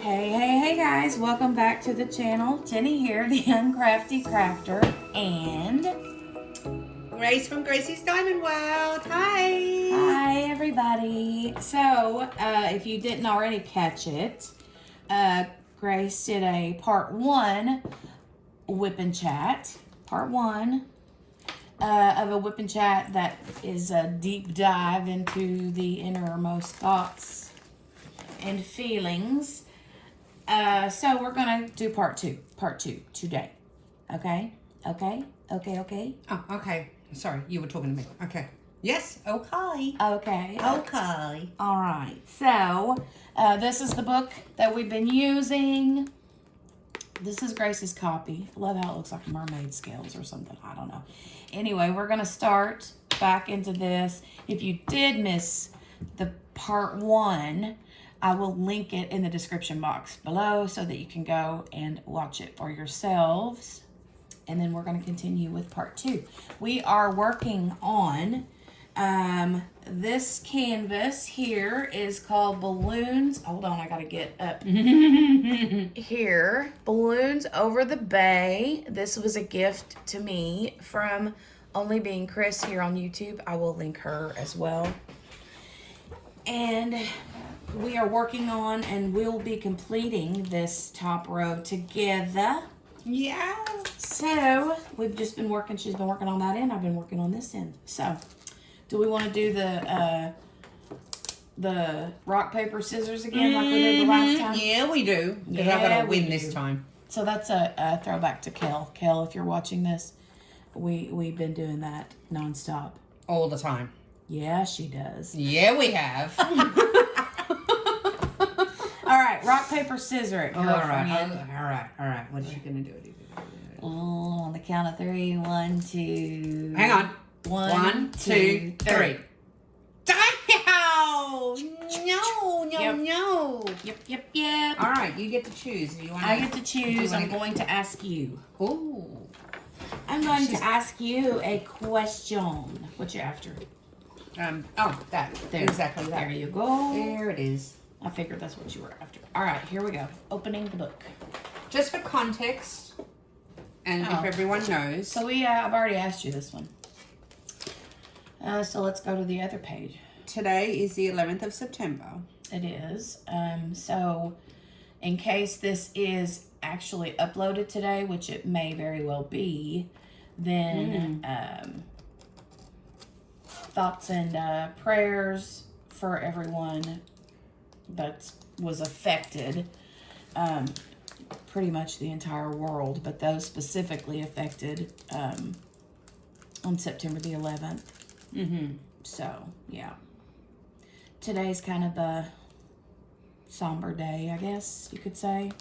Hey guys, welcome back to the channel. Jenny here, the Uncrafty Crafter, and Grace from Gracie's Diamond World. Hi. hi everybody. So, if you didn't already catch it, Grace did a part 1 whip and chat. Part 1 of a whip and chat that is a deep dive into the innermost thoughts and feelings. So we're gonna do part two today. Okay? Oh, okay. Sorry, you were talking to me. Okay. Yes. Okay. Okay. Okay. All right. So this is the book that we've been using. This is Grace's copy. I love how it looks like mermaid scales or something. I don't know. Anyway, we're gonna start back into this. If you did miss the part 1, I will link it in the description box below so that you can go and watch it for yourselves. And then we're going to continue with part 2. We are working on this canvas here is called Balloons. Hold on, I got to get up here. Balloons Over the Bay. This was a gift to me from Only Being Chris here on YouTube. I will link her as well. And we are working on and we'll be completing this top row together. Yeah. So we've just been working, she's been working on that end, I've been working on this end. So do we want to do the rock, paper, scissors again like we did the last time? Yeah, we do. Because I've got to win this time. So that's a throwback to Kel. Kel, if you're watching this, we've been doing that nonstop. All the time. Yeah, she does. Yeah, we have. All right, rock, paper, scissors. All right. What is she going to do? Oh, on the count of 3, 1, 2. Hang on. 1, 2, 3. No. Yep. No. Yep. All right, you get to choose. I get to choose. I'm going to ask you. Ooh. I'm going to ask you a question. What you after? That. There. Exactly that. There you go. There it is. I figured that's what you were after. All right, here we go. Opening the book. Just for context, and if everyone knows. So I've already asked you this one. So let's go to the other page. Today is the 11th of September. It is. So in case this is actually uploaded today, which it may very well be, then thoughts and prayers for everyone that was affected, pretty much the entire world, but those specifically affected on September the 11th. So, yeah. Today's kind of a somber day, I guess you could say.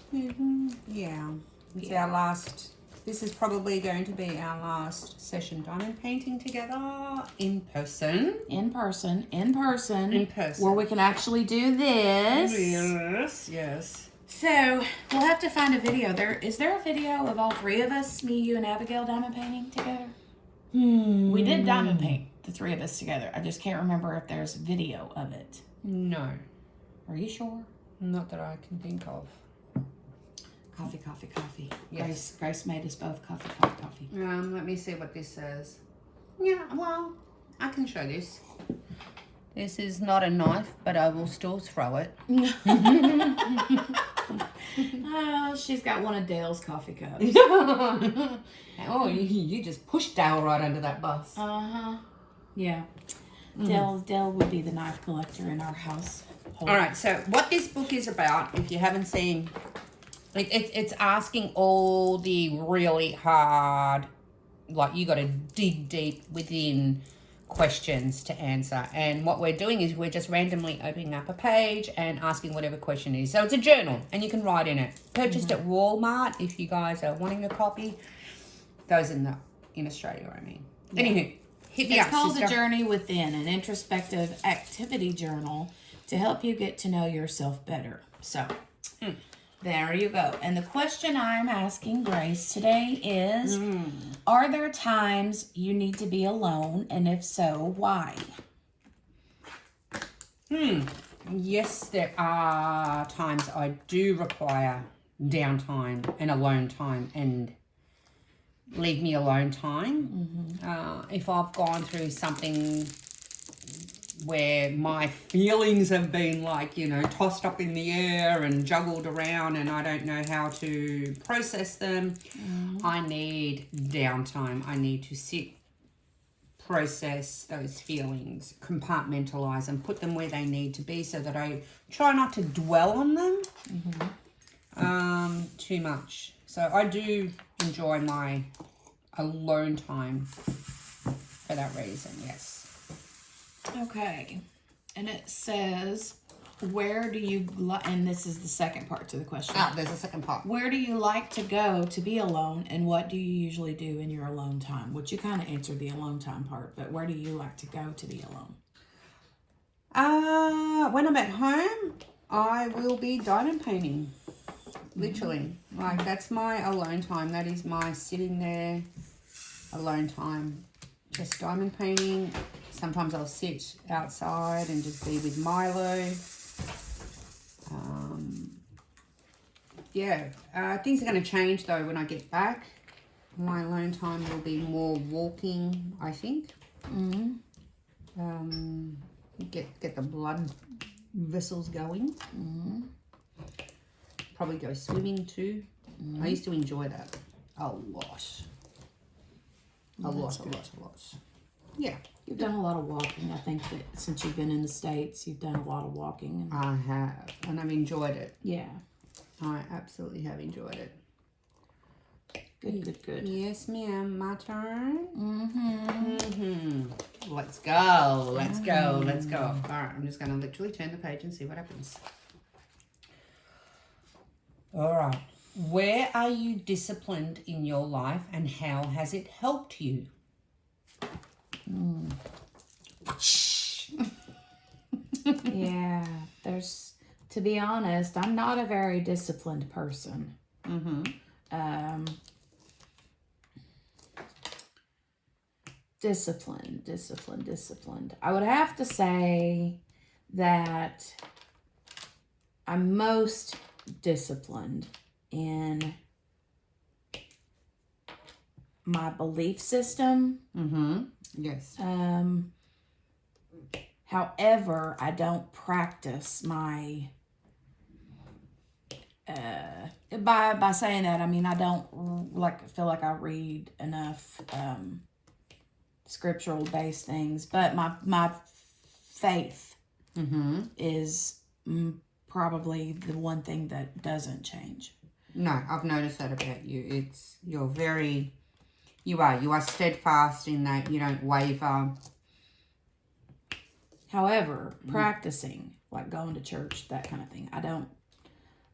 Yeah. It's our last... This is probably going to be our last session diamond painting together in person. In person. Where we can actually do this. Yes. So, we'll have to find a video. Is there a video of all 3 of us, me, you, and Abigail, diamond painting together? We did diamond paint, the 3 of us together. I just can't remember if there's video of it. No. Are you sure? Not that I can think of. Coffee. Yes. Grace made us both coffee. Let me see what this says. Yeah, well, I can show this. This is not a knife, but I will still throw it. Oh, she's got one of Dale's coffee cups. Oh, you just pushed Dale right under that bus. Yeah. Dale would be the knife collector in our house. All right, so what this book is about, if you haven't seen, it's asking all the really hard, like you got to dig deep within questions to answer. And what we're doing is we're just randomly opening up a page and asking whatever question is. So it's a journal and you can write in it. Purchased at Walmart if you guys are wanting a copy. Those in Australia, I mean. Yeah. Anywho, hit me up, It's called sister. The Journey Within, an introspective activity journal to help you get to know yourself better. So, there you go. And the question I'm asking Grace today is, are there times you need to be alone? And if so, why? yes, there are times I do require downtime and alone time and leave me alone time. If I've gone through something where my feelings have been like, you know, tossed up in the air and juggled around and I don't know how to process them, I need downtime. I need to sit, process those feelings, compartmentalize them, put them where they need to be so that I try not to dwell on them too much. So I do enjoy my alone time for that reason, yes. Okay. And it says, where do you, and this is the second part to the question. There's a second part. Where do you like to go to be alone, and what do you usually do in your alone time? Which you kind of answered the alone time part, but where do you like to go to be alone? When I'm at home, I will be diamond painting. Literally. Like, that's my alone time. That is my sitting there alone time. Just diamond painting. Sometimes I'll sit outside and just be with Milo. Things are going to change though when I get back. My alone time will be more walking, I think. Get the blood vessels going. Probably go swimming too. I used to enjoy that a lot. A lot. Yeah. You've done a lot of walking. I think that since you've been in the States, you've done a lot of walking. And I have, and I've enjoyed it. yeah. I absolutely have enjoyed it. Good. Yes, ma'am. My turn. Let's go. All right, I'm just going to literally turn the page and see what happens. All right. Where are you disciplined in your life, and how has it helped you? Yeah, to be honest, I'm not a very disciplined person. Disciplined. I would have to say that I'm most disciplined in my belief system. Yes. However, I don't practice my by saying that, I mean I don't feel like I read enough scriptural based things, but my faith is probably the one thing that doesn't change. No, I've noticed that about you. You are steadfast in that. You don't waver. However, practicing, like going to church, that kind of thing,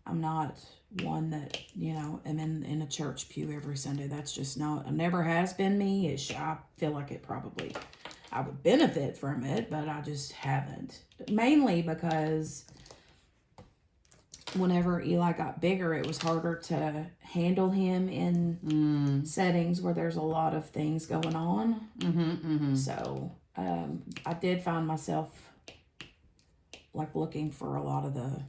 I'm not one that, am in a church pew every Sunday. That's just not, it never has been me. I feel like I would benefit from it, but I just haven't. Mainly because whenever Eli got bigger, it was harder to handle him in settings where there's a lot of things going on. So I did find myself like looking for a lot of the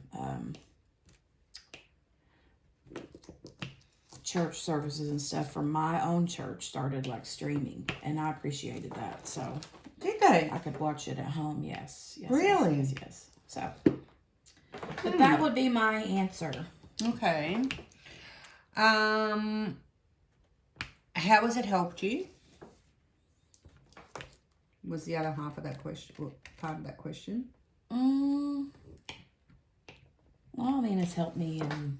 church services and stuff from my own church started like streaming, and I appreciated that. So did they? I could watch it at home. Yes. Really? Yes. So but that would be my answer. Okay. How has it helped you? Was the other half of that question, or part of that question? Well, I mean, it's helped me in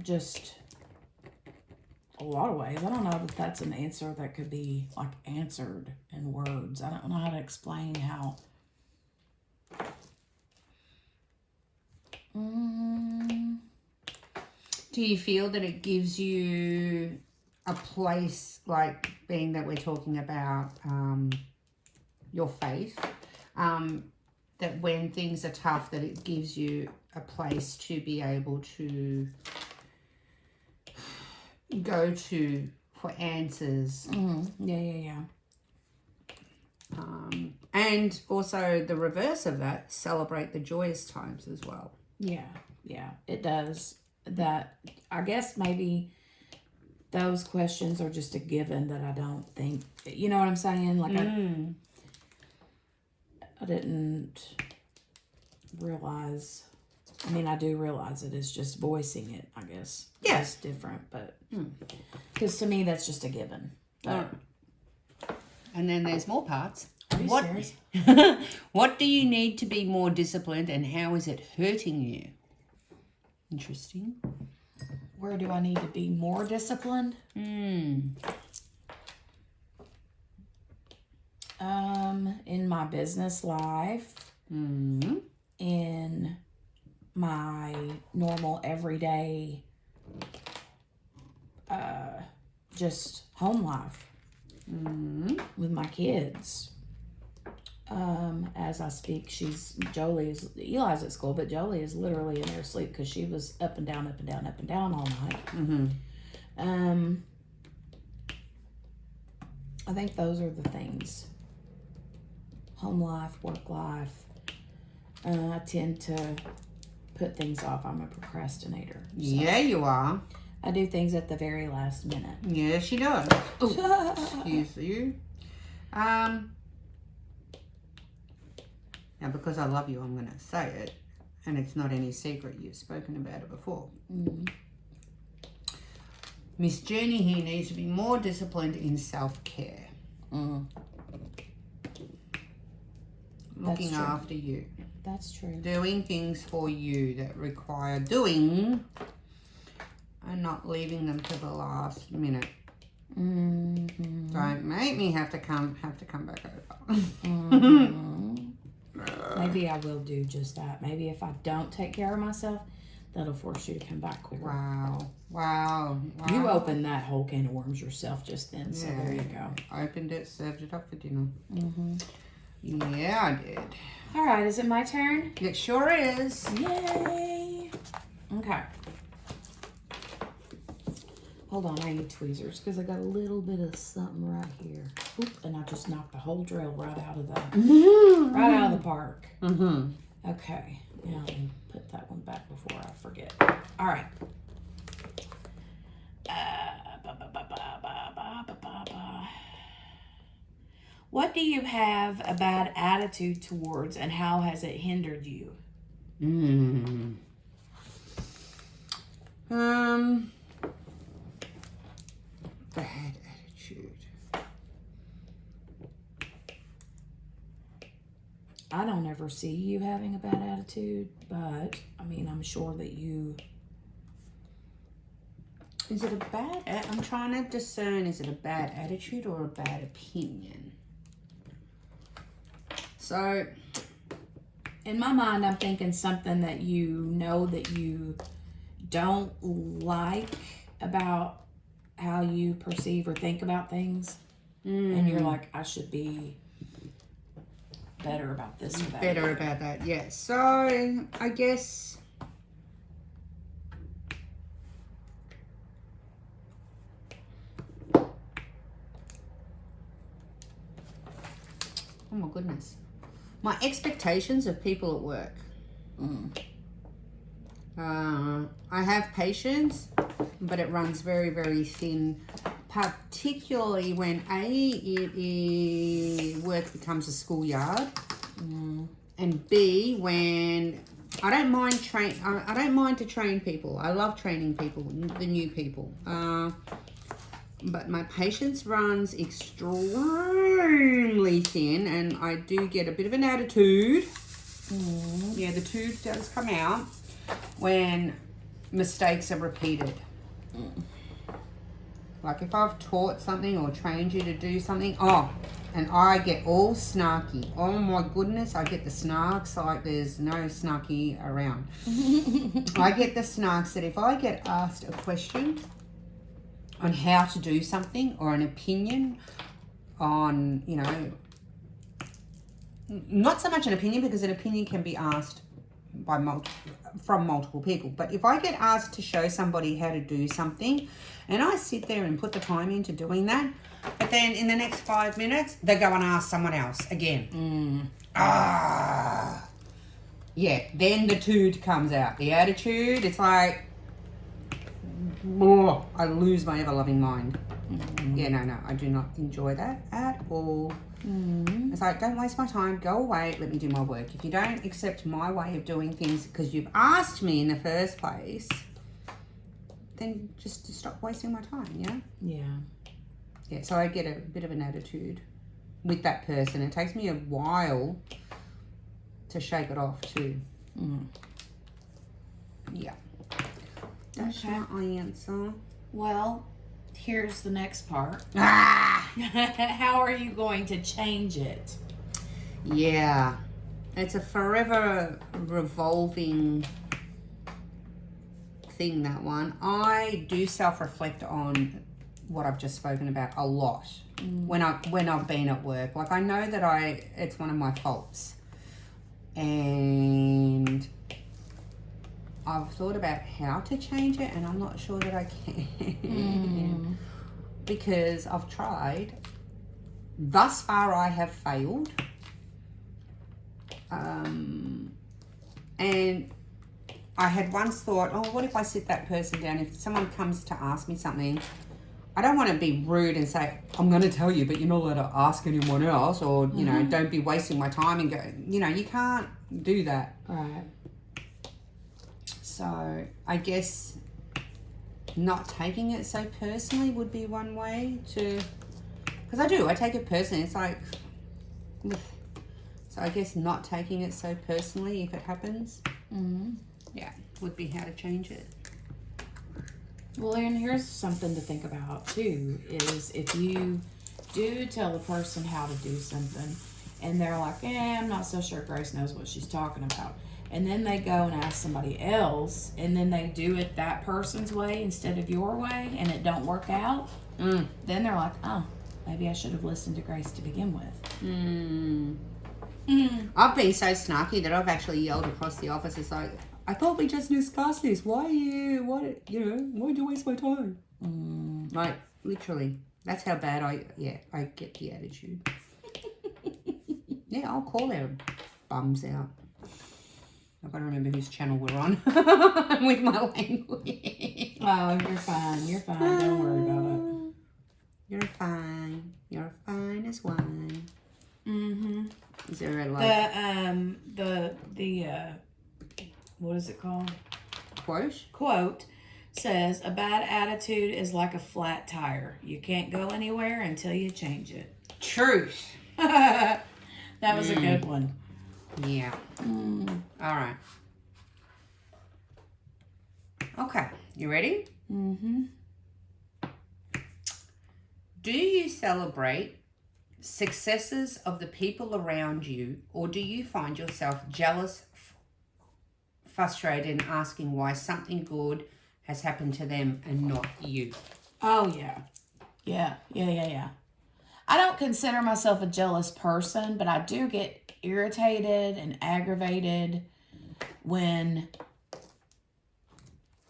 just a lot of ways. I don't know if that's an answer that could be like answered in words. I don't know how to explain how. Do you feel that it gives you a place, like being that we're talking about your faith, that when things are tough, that it gives you a place to be able to go to for answers? Yeah. And And also the reverse of that, celebrate the joyous times as well. Yeah, it does. That, I guess maybe those questions are just a given that I don't think, you know what I'm saying? Like I didn't realize, I mean, I do realize it is just voicing it, I guess. Yeah. It's different, but, because to me, that's just a given. But, and then there's more parts. Are you serious? What do you need to be more disciplined and how is it hurting you? Interesting. Where do I need to be more disciplined? In my business life, in my normal everyday, just home life, with my kids. As I speak, Eli's at school, but Jolie is literally in there asleep because she was up and down, up and down, up and down all night. I think those are the things. Home life, work life. I tend to put things off. I'm a procrastinator. So Yeah, you are. I do things at the very last minute. Yeah, she does. Excuse you. Now, because I love you, I'm going to say it. And it's not any secret. You've spoken about it before. Miss Journey here needs to be more disciplined in self-care. Looking after you. That's true. Doing things for you that require doing and not leaving them to the last minute. Don't make me have to come back over. Maybe I will do just that. Maybe if I don't take care of myself, that'll force you to come back quicker. Wow. You opened that whole can of worms yourself just then, so there you go. Opened it, served it up for dinner. Yeah, I did. All right, is it my turn? It sure is. Yay. Okay. Hold on, I need tweezers because I got a little bit of something right here. Oop, and I just knocked the whole drill right out of the park. Okay, now let me put that one back before I forget. All right. What do you have a bad attitude towards, and how has it hindered you? Bad attitude. I don't ever see you having a bad attitude, but I mean, I'm sure that you. Is it a bad? I'm trying to discern. Is it a bad attitude or a bad opinion? So, in my mind, I'm thinking something that you know that you don't like about how you perceive or think about things, and you're like, I should be better about this or that. Better about that, yeah. So I guess oh my goodness, my expectations of people at work. I have patience, but it runs very, very thin, particularly when work becomes a schoolyard, and B, when I don't mind to train people. I love training people, the new people. But my patience runs extremely thin, and I do get a bit of an attitude. Yeah, the tube does come out when mistakes are repeated. Like if I've taught something or trained you to do something, and I get all snarky. Oh my goodness, I get the snarks like there's no snarky around. I get the snarks that if I get asked a question on how to do something or an opinion on, not so much an opinion, because an opinion can be asked from multiple people. But if I get asked to show somebody how to do something, and I sit there and put the time into doing that, but then in the next 5 minutes they go and ask someone else again. Yeah, then the tood comes out. The attitude, it's like, oh, I lose my ever-loving mind. Yeah, no, I do not enjoy that at all. It's like, don't waste my time. Go away. Let me do my work. If you don't accept my way of doing things because you've asked me in the first place, then just stop wasting my time, yeah? Yeah, so I get a bit of an attitude with that person. It takes me a while to shake it off too. Yeah. That's my answer. Well, here's the next part. Ah! How are you going to change it? Yeah. It's a forever revolving thing, that one. I do self-reflect on what I've just spoken about a lot when I've been at work. Like, I know that it's one of my faults. And I've thought about how to change it, and I'm not sure that I can. Because I've tried. Thus far, I have failed. And I had once thought, oh, what if I sit that person down? If someone comes to ask me something, I don't want to be rude and say, I'm going to tell you, but you're not allowed to ask anyone else, or, you know, don't be wasting my time and go, you know, you can't do that. Right. So I guess not taking it so personally would be one way to, because I take it personally. It's like, so I guess not taking it so personally if it happens. Yeah, would be how to change it. Well, and here's something to think about too, is if you do tell the person how to do something and they're like, I'm not so sure Grace knows what she's talking about. And then they go and ask somebody else, and then they do it that person's way instead of your way, and it don't work out. Then they're like, oh, maybe I should have listened to Grace to begin with. I've been so snarky that I've actually yelled across the office. It's like, I thought we just discussed this. Why'd you waste my time? Like, literally. That's how bad I get the attitude. Yeah, I'll call their bums out. I've got to remember whose channel we're on with my language. Oh, you're fine. You're fine. Don't worry about it. You're fine. You're fine as wine. Is there a what is it called? Quote says, a bad attitude is like a flat tire. You can't go anywhere until you change it. Truth. That was a good one. Yeah. All right. Okay. You ready? Do you celebrate successes of the people around you, or do you find yourself jealous, frustrated, and asking why something good has happened to them and not you? Oh, yeah. Yeah. I don't consider myself a jealous person, but I do get irritated and aggravated when,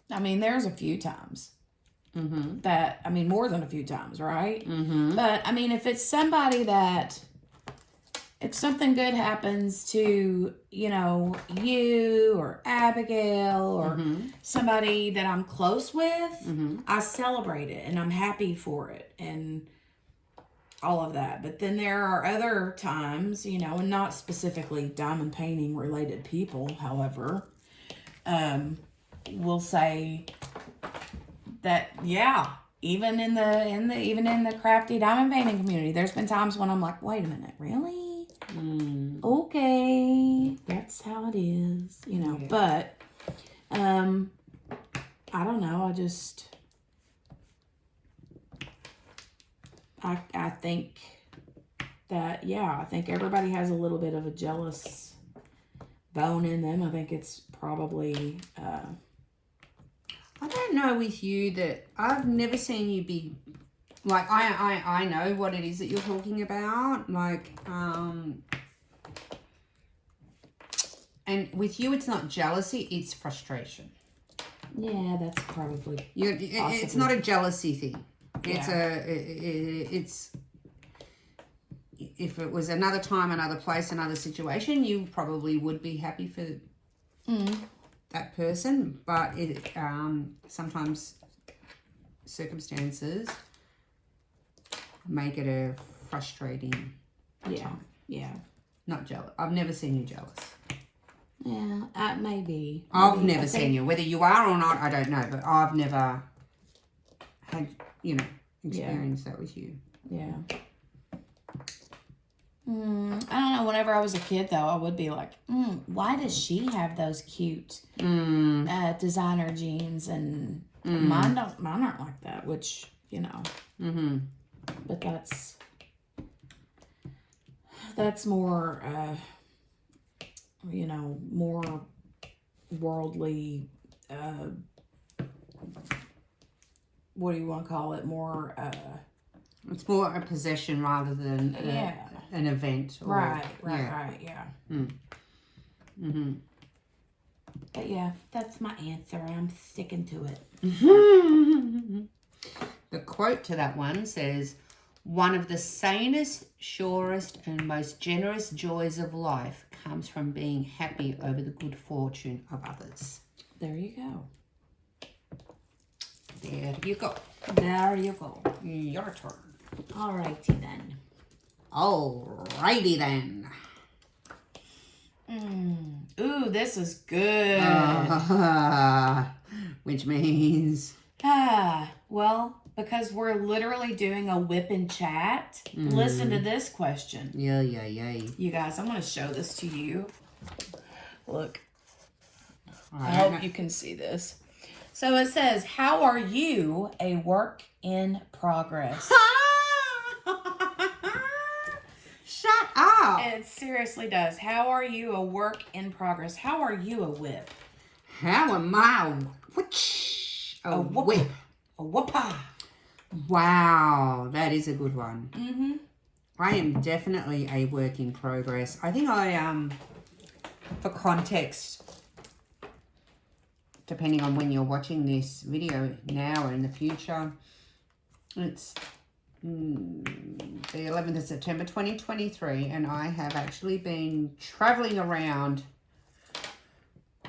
there's a few times that, more than a few times, right? But, if it's somebody that, if something good happens to, you or Abigail or somebody that I'm close with, I celebrate it and I'm happy for it and all of that. But then there are other times, and not specifically diamond painting related people, however, will say that, even in the crafty diamond painting community, there's been times when I'm like, wait a minute, really? Okay, that's how it is, but I don't know, I think that, I think everybody has a little bit of a jealous bone in them. I think it's probably, I don't know with you that I've never seen you be, like, I know what it is that you're talking about. Like, And with you, it's not jealousy, it's frustration. Yeah, that's probably It's not a jealousy thing. It's Yeah. it's if it was another time, another place, another situation, you probably would be happy for that person. But it sometimes circumstances make it a frustrating time. Yeah. Not jealous. I've never seen you jealous. Yeah, maybe. I've never seen you. Whether you are or not, I don't know. But I've never had, experienced that with you. Yeah. I don't know. Whenever I was a kid, though, I would be like, why does she have those cute designer jeans and mine aren't like that? Which but that's more more worldly. What do you want to call it? More. It's more a possession rather than an event. Right. Yeah. But yeah, that's my answer. I'm sticking to it. The quote to that one says, "One of the sanest, surest, and most generous joys of life comes from being happy over the good fortune of others." There you go. There you go. There you go. Your turn. Alrighty then. Alrighty then. Ooh, this is good. Which means? Well, because we're literally doing a WIP in chat, listen to this question. Yeah. You guys, I'm going to show this to you. Look. Right. I hope you can see this. So it says, how are you a work in progress? Shut up. It seriously does. How are you a work in progress? How are you a WIP? How am I a WIP? A whoopah. Wow, that is a good one. I am definitely a work in progress. I think for context, depending on when you're watching this video now or in the future, it's the 11th of September 2023, and I have actually been traveling around.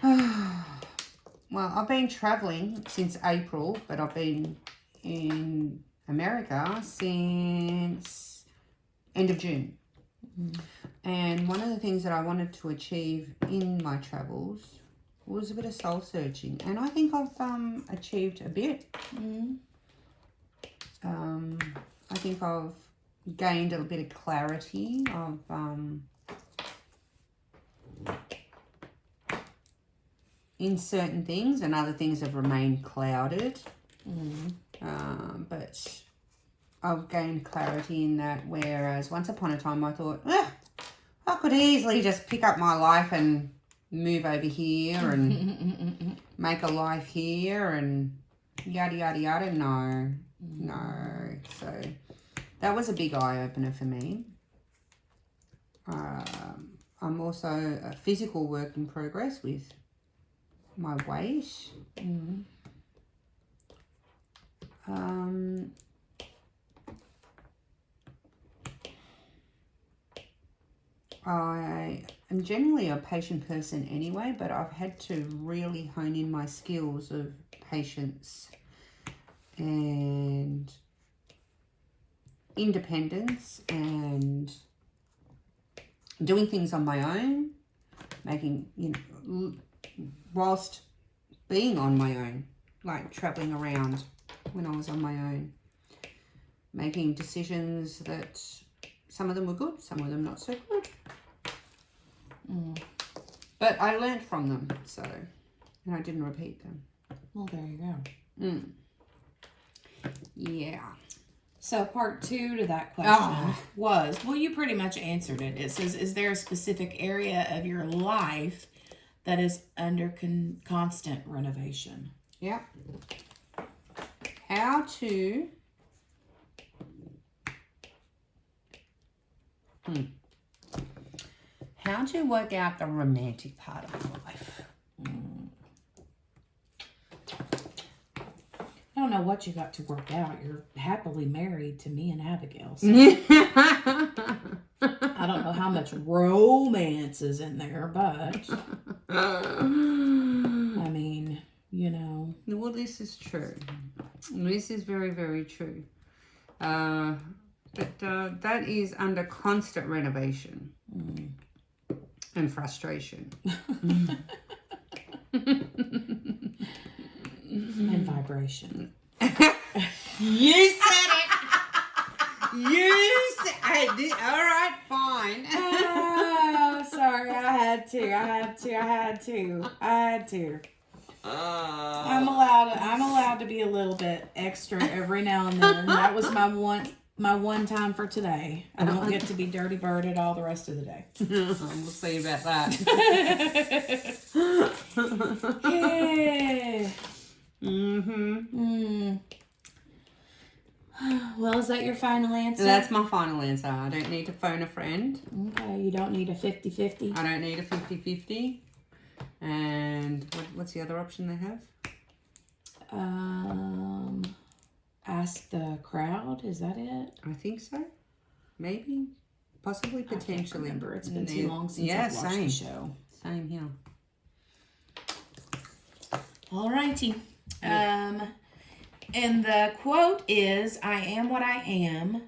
Well, I've been traveling since April, but I've been in America since end of June. And one of the things that I wanted to achieve in my travels was a bit of soul searching, and I think I've achieved a bit. I think I've gained a bit of clarity of in certain things, and other things have remained clouded. But I've gained clarity in that, whereas once upon a time I thought, I could easily just pick up my life and move over here and make a life here and yada, yada, yada. No. So that was a big eye-opener for me. I'm also a physical work in progress with my weight. I am generally a patient person anyway, but I've had to really hone in my skills of patience and independence and doing things on my own, making, whilst being on my own, like traveling around when I was on my own, making decisions that some of them were good, some of them not so good. But I learned from them, and I didn't repeat them. Well, there you go. Yeah. So part 2 to that question was, well, you pretty much answered it. It says, is there a specific area of your life that is under constant renovation? Yeah. How to How to work out the romantic part of life. I don't know what you got to work out. You're happily married to me and Abigail. So I don't know how much romance is in there, but I mean, you know. Well, this is true. This is very, very true. But that is under constant renovation and frustration. And vibration. You said it. You said it. All right, fine. Oh, sorry. I had to. I'm allowed to be a little bit extra every now and then. That was my one time for today. I don't get to be dirty birded all the rest of the day. We'll see about that. Yeah. Mm-hmm. Well, is that your final answer? That's my final answer. I don't need to phone a friend. Okay, you don't need a 50-50? I don't need a 50-50. And what's the other option they have? Ask the crowd. Is that it? I think so. Maybe. Possibly, potentially. I can't remember. It's been too long since I've watched the show. Same here. Alrighty. And the quote is, I am what I am,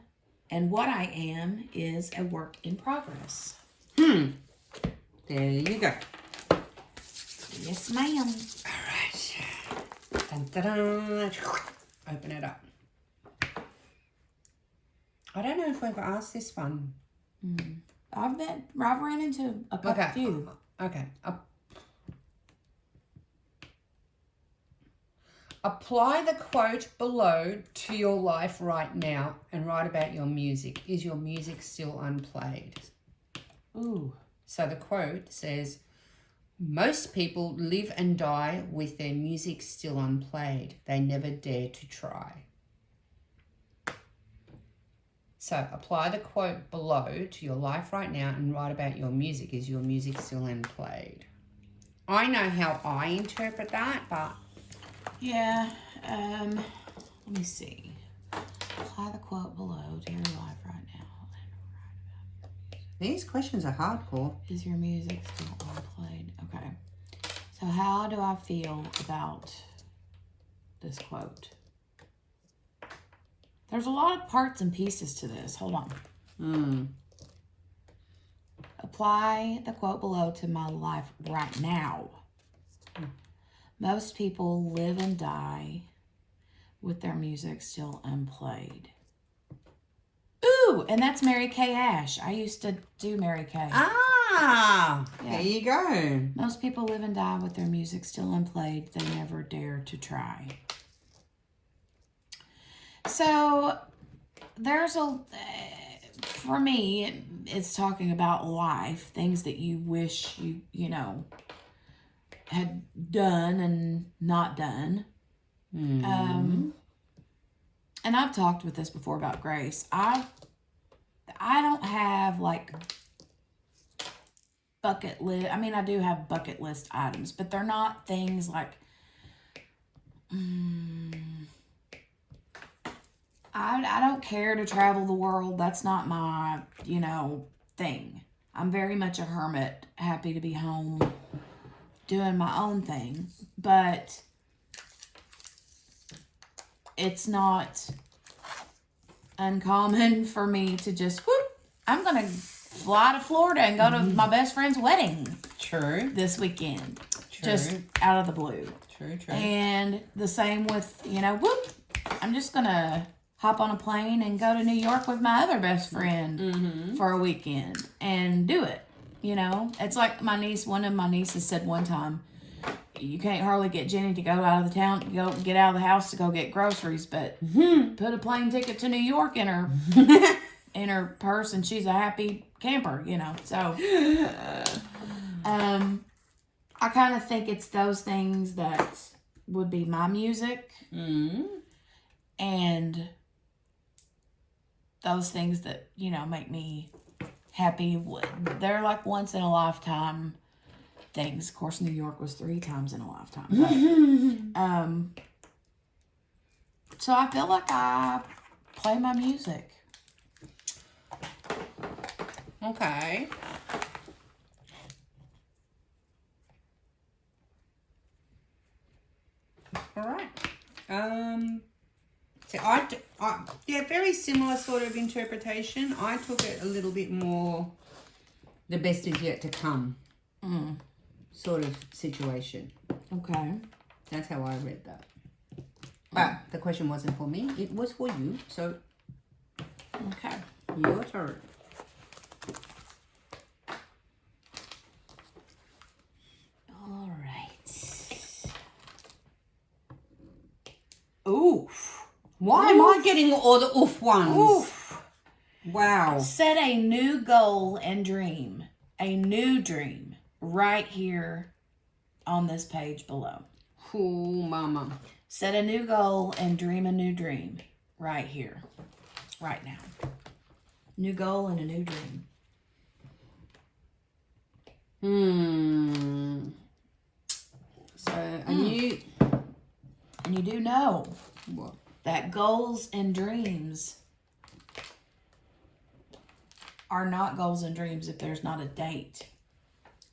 and what I am is a work in progress. There you go. Yes, ma'am. All right. Dun, dun, dun. Open it up. I don't know if we've asked this one. I've ran into a few. Okay. Apply the quote below to your life right now and write about your music. Is your music still unplayed? Ooh. So the quote says, most people live and die with their music still unplayed. They never dare to try. So apply the quote below to your life right now and write about your music. Is your music still unplayed? I know how I interpret that, but... Yeah, let me see. Apply the quote below to your life right now. These questions are hardcore. Is your music still unplayed? Okay. So how do I feel about this quote? There's a lot of parts and pieces to this. Hold on. Apply the quote below to my life right now. Most people live and die with their music still unplayed. Ooh, and that's Mary Kay Ash. I used to do Mary Kay. Ah, Yeah. There you go. Most people live and die with their music still unplayed. They never dare to try. So there's for me, it's talking about life, things that you wish you know, had done and not done. And I've talked with this before about Grace. I don't have like bucket list. I mean, I do have bucket list items, but they're not things like I don't care to travel the world. That's not my, thing. I'm very much a hermit, happy to be home, doing my own thing. But it's not uncommon for me to just, I'm going to fly to Florida and go to my best friend's wedding. True. This weekend. True. Just out of the blue. True. And the same with, I'm just going to hop on a plane and go to New York with my other best friend for a weekend and do it. It's like one of my nieces said one time, you can't hardly get Jenny to go out of the town, get out of the house to go get groceries, but put a plane ticket to New York in her in her purse and she's a happy camper, So I kind of think it's those things that would be my music and those things that, make me happy. They're like once in a lifetime things. Of course, New York was 3 times in a lifetime. But, so I feel like I play my music. Okay. All right. So yeah, very similar sort of interpretation. I took it a little bit more, the best is yet to come sort of situation. Okay. That's how I read that. But the question wasn't for me. It was for you. So, okay. Your turn. All right. Oof. Why am I getting all the oof ones? Oof. Wow. Set a new goal and dream. A new dream right here on this page below. Cool, mama. Set a new goal and dream a new dream right here, right now. New goal and a new dream. So, and you do know what? that goals and dreams are not goals and dreams if there's not a date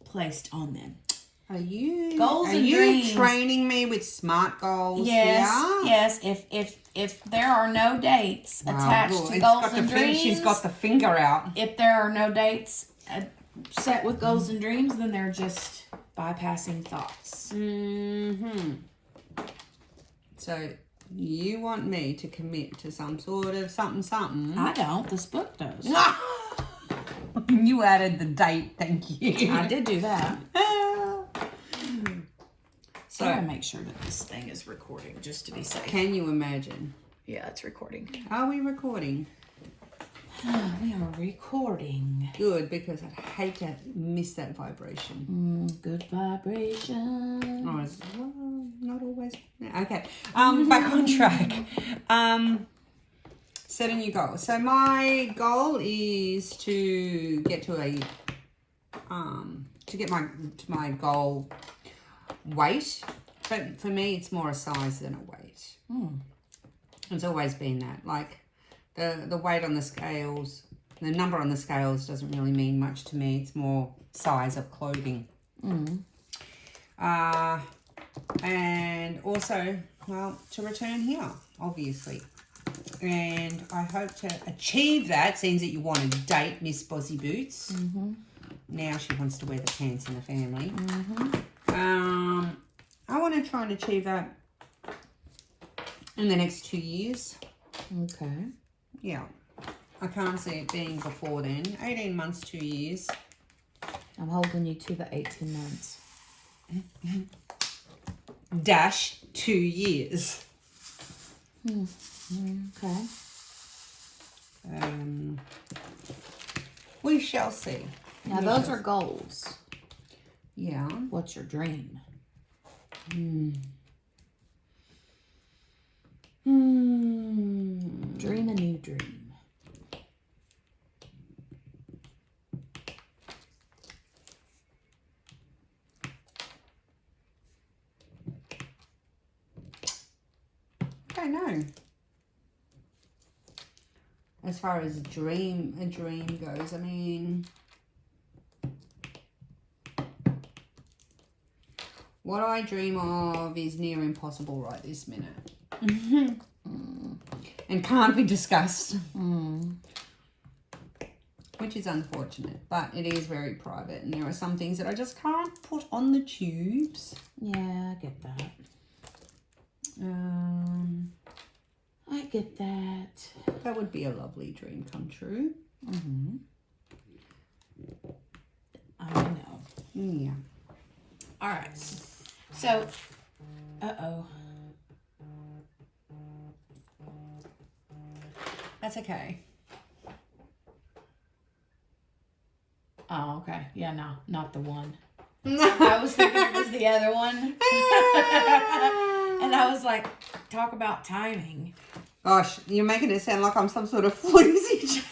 placed on them. Are you dreams training me with SMART goals? Yes, here? yes. If there are no dates attached to goals and dreams, she's got the finger out. If there are no dates set with goals and dreams, then they're just bypassing thoughts. So you want me to commit to some sort of something? I don't. This book does. You added the date. Thank you. I did do that. So I gotta make sure that this thing is recording just to be safe. Can you imagine? Yeah, it's recording. Are we recording? We are recording. Good, because I hate to miss that vibration. Good vibration. Oh, well, not always. Okay. Back on track. Set a new goal. So my goal is to get to my goal weight, but for me it's more a size than a weight. It's always been that. Like the weight on the scales, the number on the scales doesn't really mean much to me. It's more size of clothing. And also, well, to return here, obviously. And I hope to achieve that, seeing that you want to date Miss Bossy Boots. Now she wants to wear the pants in the family. I want to try and achieve that in the next 2 years. Okay. Yeah. I can't see it being before then. 18 months, 2 years. I'm holding you to the 18 months. Dash 2 years. Okay. We shall see. Now, those are goals. Yeah. What's your dream? Dream a new dream. I don't know. As far as a dream goes, I mean, what I dream of is near impossible right this minute. And can't be discussed. Which is unfortunate, but it is very private, and there are some things that I just can't put on the tubes. Yeah, I get that. I get that. That would be a lovely dream come true. I know. Yeah. All right. So, That's okay. Oh, okay. Yeah, no, not the one. I was thinking it was the other one. And I was like, talk about timing. Gosh, you're making it sound like I'm some sort of floozy.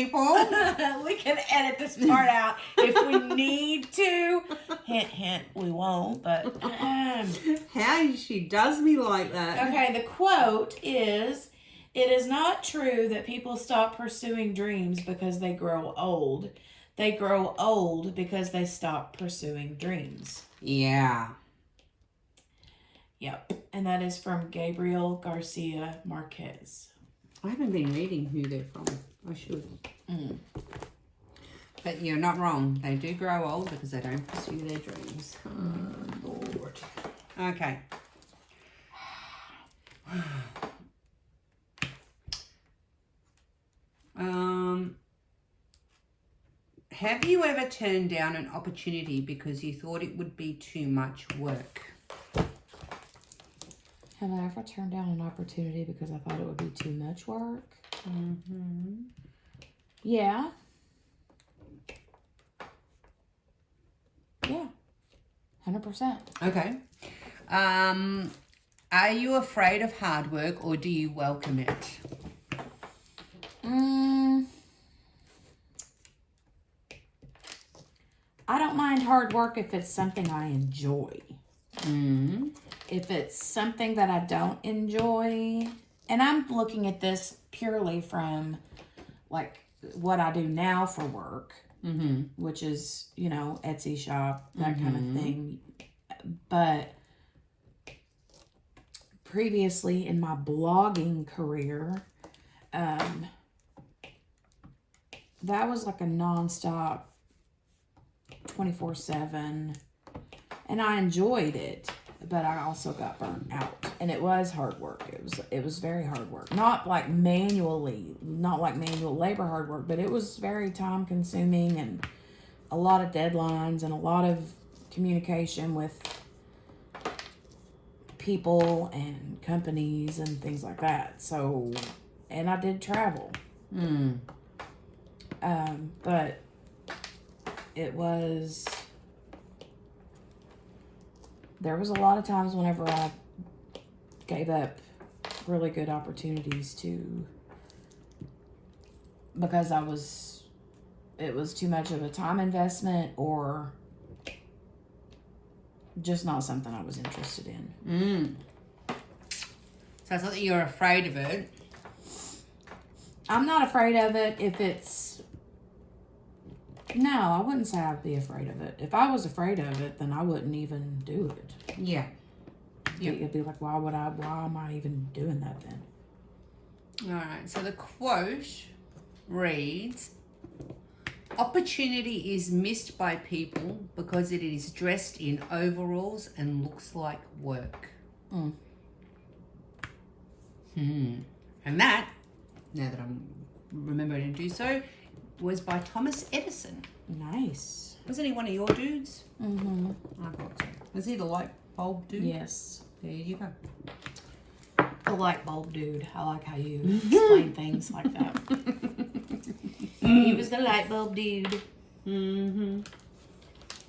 people. We can edit this part out if we need to. Hint, hint, we won't, but... How she does me like that. Okay, the quote is, "It is not true that people stop pursuing dreams because they grow old. They grow old because they stop pursuing dreams." Yeah. Yep, and that is from Gabriel Garcia Marquez. I haven't been reading who they're from. I should. But you're not wrong. They do grow old because they don't pursue their dreams. Oh, Lord. Okay. Have you ever turned down an opportunity because you thought it would be too much work? Have I ever turned down an opportunity because I thought it would be too much work? Mm-hmm. Yeah. Yeah. 100%. Okay. Are you afraid of hard work or do you welcome it? I don't mind hard work if it's something I enjoy. Mm-hmm. If it's something that I don't enjoy, and I'm looking at this purely from like what I do now for work, which is, you know, Etsy shop, that kind of thing. But previously in my blogging career, that was like a nonstop 24/7, and I enjoyed it, but I also got burnt out, and it was hard work. It was very hard work, not like manual labor hard work, but it was very time consuming and a lot of deadlines and a lot of communication with people and companies and things like that. So, and I did travel. But there was a lot of times whenever I gave up really good opportunities because it was too much of a time investment or just not something I was interested in. So it's not that you're afraid of it. I'm not afraid of it if it's... No, I wouldn't say I'd be afraid of it. If I was afraid of it, then I wouldn't even do it. Yeah. It'd be like, why am I even doing that then? All right. So the quote reads, "Opportunity is missed by people because it is dressed in overalls and looks like work." And that, now that I'm remembering to do so, was by Thomas Edison. Nice. Wasn't he one of your dudes? Mm-hmm. I thought so. Was he the light bulb dude? Yes. There you go. The light bulb dude. I like how you explain things like that. He was the light bulb dude.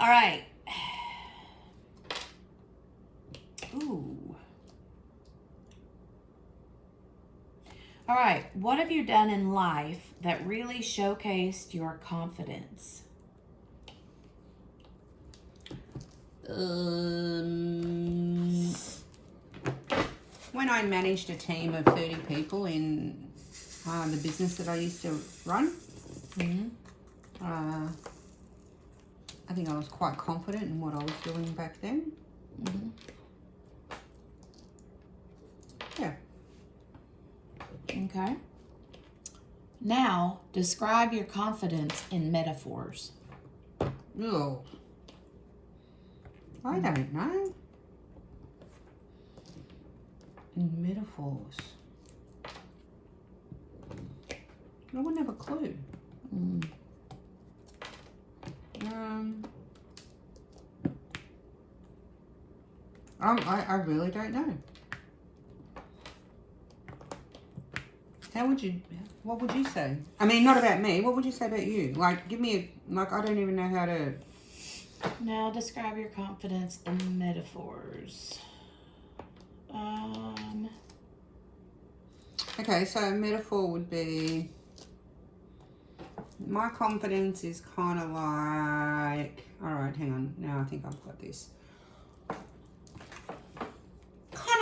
All right. Ooh. All right. What have you done in life that really showcased your confidence? When I managed a team of 30 people in the business that I used to run, I think I was quite confident in what I was doing back then. Yeah. Okay. Now, describe your confidence in metaphors. Oh. I don't know. In metaphors. I wouldn't have a clue. I really don't know. What would you say? I mean, not about me. What would you say about you? Like, give me I don't even know how to... Now, describe your confidence in metaphors. Okay, so a metaphor would be... My confidence is kind of like, all right, hang on. Now I think I've got this. Kind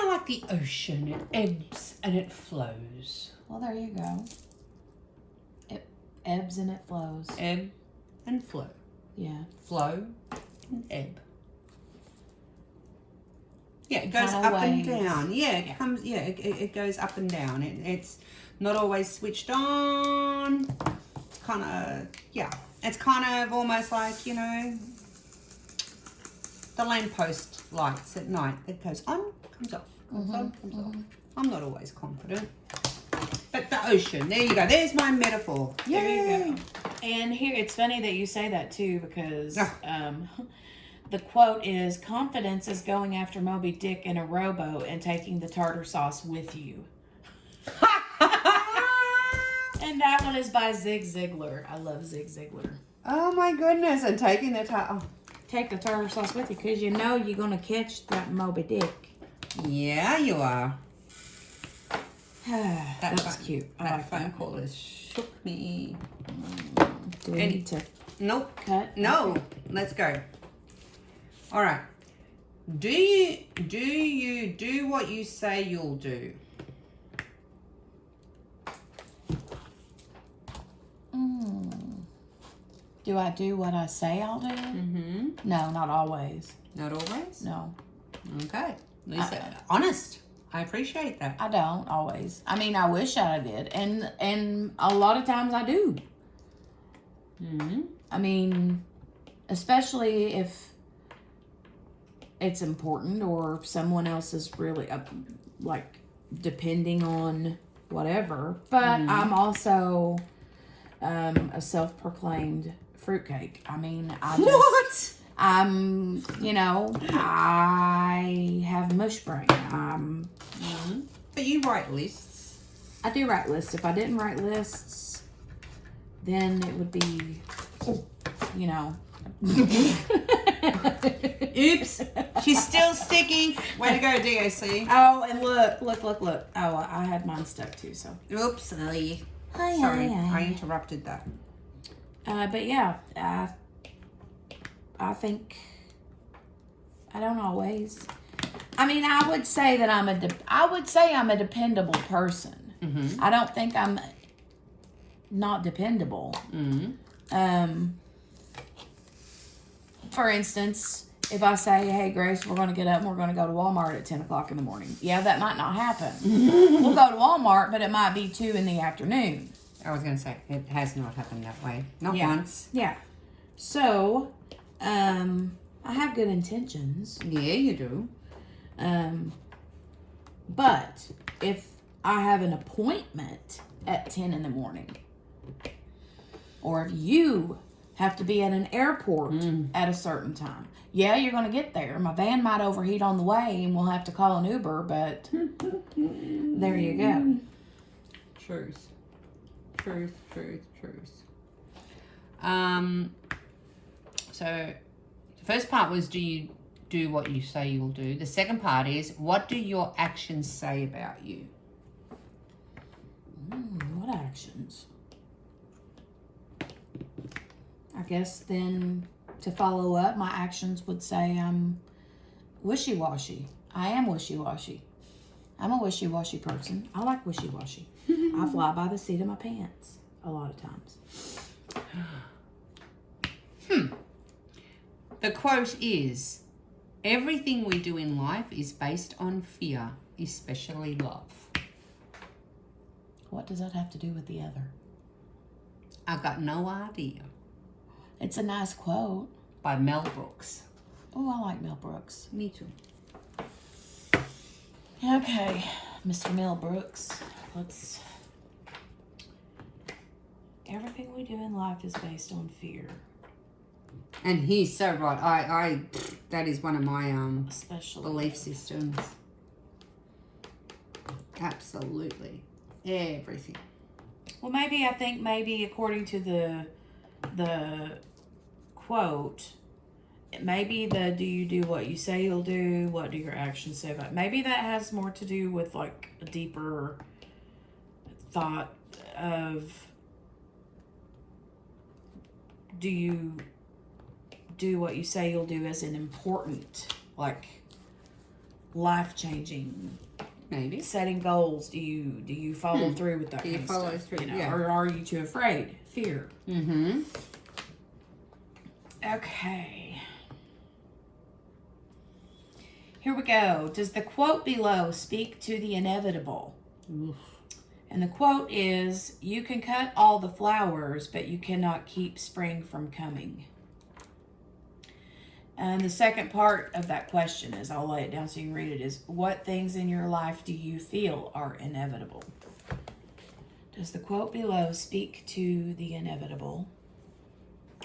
of like the ocean. It ebbs and it flows. Well, there you go. It ebbs and it flows. Ebb and flow. Yeah. Flow and ebb. Yeah, it goes Kinda up and waves. down. Yeah, it comes. Yeah, it goes up and down. It's not always switched on. It's kind of, yeah. It's kind of almost like, you know, the lamppost lights at night. It goes on, comes off, comes on, comes off. I'm not always confident. But the ocean, there you go. There's my metaphor. There Yay. you go. And here, it's funny that you say that too, because Ah. the quote is, confidence is going after Moby Dick in a rowboat and taking the tartar sauce with you. And that one is by Zig Ziglar. I love Zig Ziglar. Oh my goodness, I'm taking the time. Take the tartar sauce with you because you know you're going to catch that Moby Dick. Yeah, you are. That was cute. I That like phone that. call has shook me. Do we need to Nope. cut? No. Let's go. All right. Do you do what you say you'll do? Do I do what I say I'll do? Mm-hmm. No, not always. Not always? No, Okay. Lisa, honest. I appreciate that. I don't always. I mean, I wish I did, and a lot of times I do. Mm-hmm. I mean, especially if it's important or someone else is really like depending on whatever. But I'm also a self-proclaimed fruitcake. I mean, I just, What? I'm, you know, I have mush brain. But you write lists. I do write lists. If I didn't write lists, then it would be, you know. Oops. She's still sticking. Way to go, DOC. Oh, and look. Oh, I had mine stuck too, so. Oops. Sorry. Hi. I interrupted that. But yeah, I think I don't always. I mean, I would say that I'm a dependable person. Mm-hmm. I don't think I'm not dependable. Mm-hmm. For instance, if I say, "Hey, Grace, we're going to get up and we're going to go to Walmart at 10 o'clock in the morning," yeah, that might not happen. We'll go to Walmart, but it might be 2 in the afternoon. I was going to say, it has not happened that way. Not Yeah. once. Yeah. So, I have good intentions. Yeah, you do. But if I have an appointment at 10 in the morning, or if you have to be at an airport at a certain time, yeah, you're going to get there. My van might overheat on the way and we'll have to call an Uber, but there you go. Truth. So the first part was, do you do what you say you'll do? The second part is, what do your actions say about you? What actions? I guess then to follow up, my actions would say I'm wishy-washy. I am wishy-washy. I'm a wishy-washy person. I like wishy-washy. I fly by the seat of my pants a lot of times. The quote is, everything we do in life is based on fear, especially love. What does that have to do with the other? I've got no idea. It's a nice quote. By Mel Brooks. Oh, I like Mel Brooks. Me too. Okay, Mr. Mel Brooks. Everything we do in life is based on fear. And he's so right. I that is one of my Especially belief systems. Absolutely. Everything. Well, maybe according to the quote, maybe the do you do what you say you'll do, what do your actions say about, maybe that has more to do with like a deeper thought of do you do what you say you'll do as an important, like, life-changing, maybe setting goals? Do you follow through with that? Do you kind of follow stuff, through? You know, Yeah. or are you too afraid? Fear. Mm-hmm. Okay. Here we go. Does the quote below speak to the inevitable? Oof. And the quote is, "You can cut all the flowers, but you cannot keep spring from coming." And the second part of that question is, I'll lay it down so you can read it, is, what things in your life do you feel are inevitable? Does the quote below speak to the inevitable?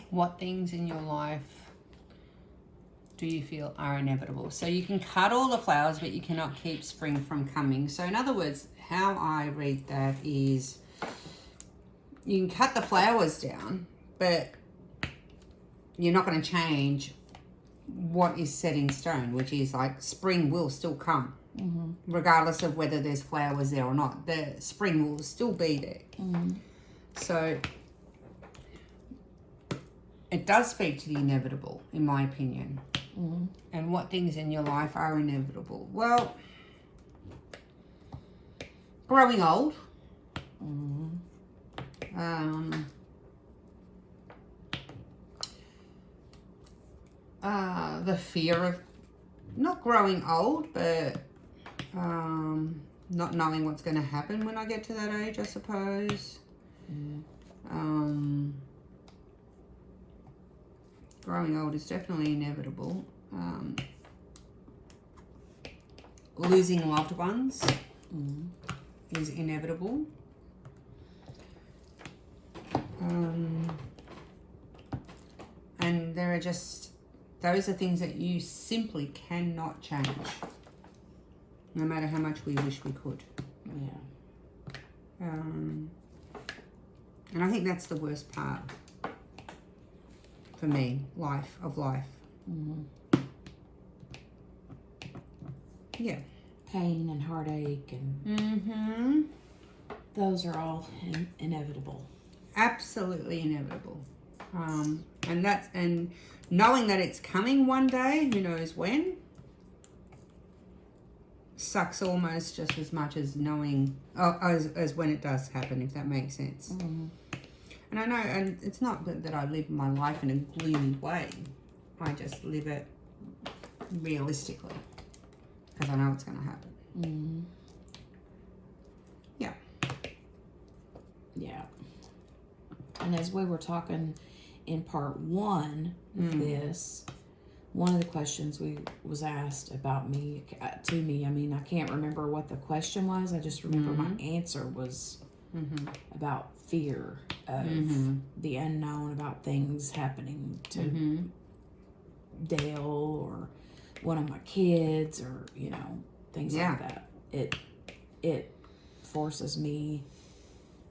What things in your life do you feel are inevitable? So you can cut all the flowers, but you cannot keep spring from coming. So in other words, how I read that is, you can cut the flowers down, but you're not going to change what is set in stone, which is like spring will still come, regardless of whether there's flowers there or not. The spring will still be there. So it does speak to the inevitable, in my opinion. And what things in your life are inevitable? Well, growing old. The fear of not growing old, but not knowing what's going to happen when I get to that age, I suppose. Growing old is definitely inevitable. Losing loved ones is inevitable. And there are just, those are things that you simply cannot change, no matter how much we wish we could. Yeah. And I think that's the worst part for me, life. Yeah. Pain and heartache and those are all inevitable. Absolutely inevitable. And knowing that it's coming one day, who knows when, sucks almost just as much as knowing as when it does happen, if that makes sense. And I know, and it's not that I live my life in a gloomy way. I just live it realistically because I know it's going to happen. Yeah. Yeah. And as we were talking in part 1 of this, one of the questions was asked about me, to me. I mean, I can't remember what the question was. I just remember my answer was about fear of the unknown, about things happening to Dale or one of my kids, or things like that. It forces me.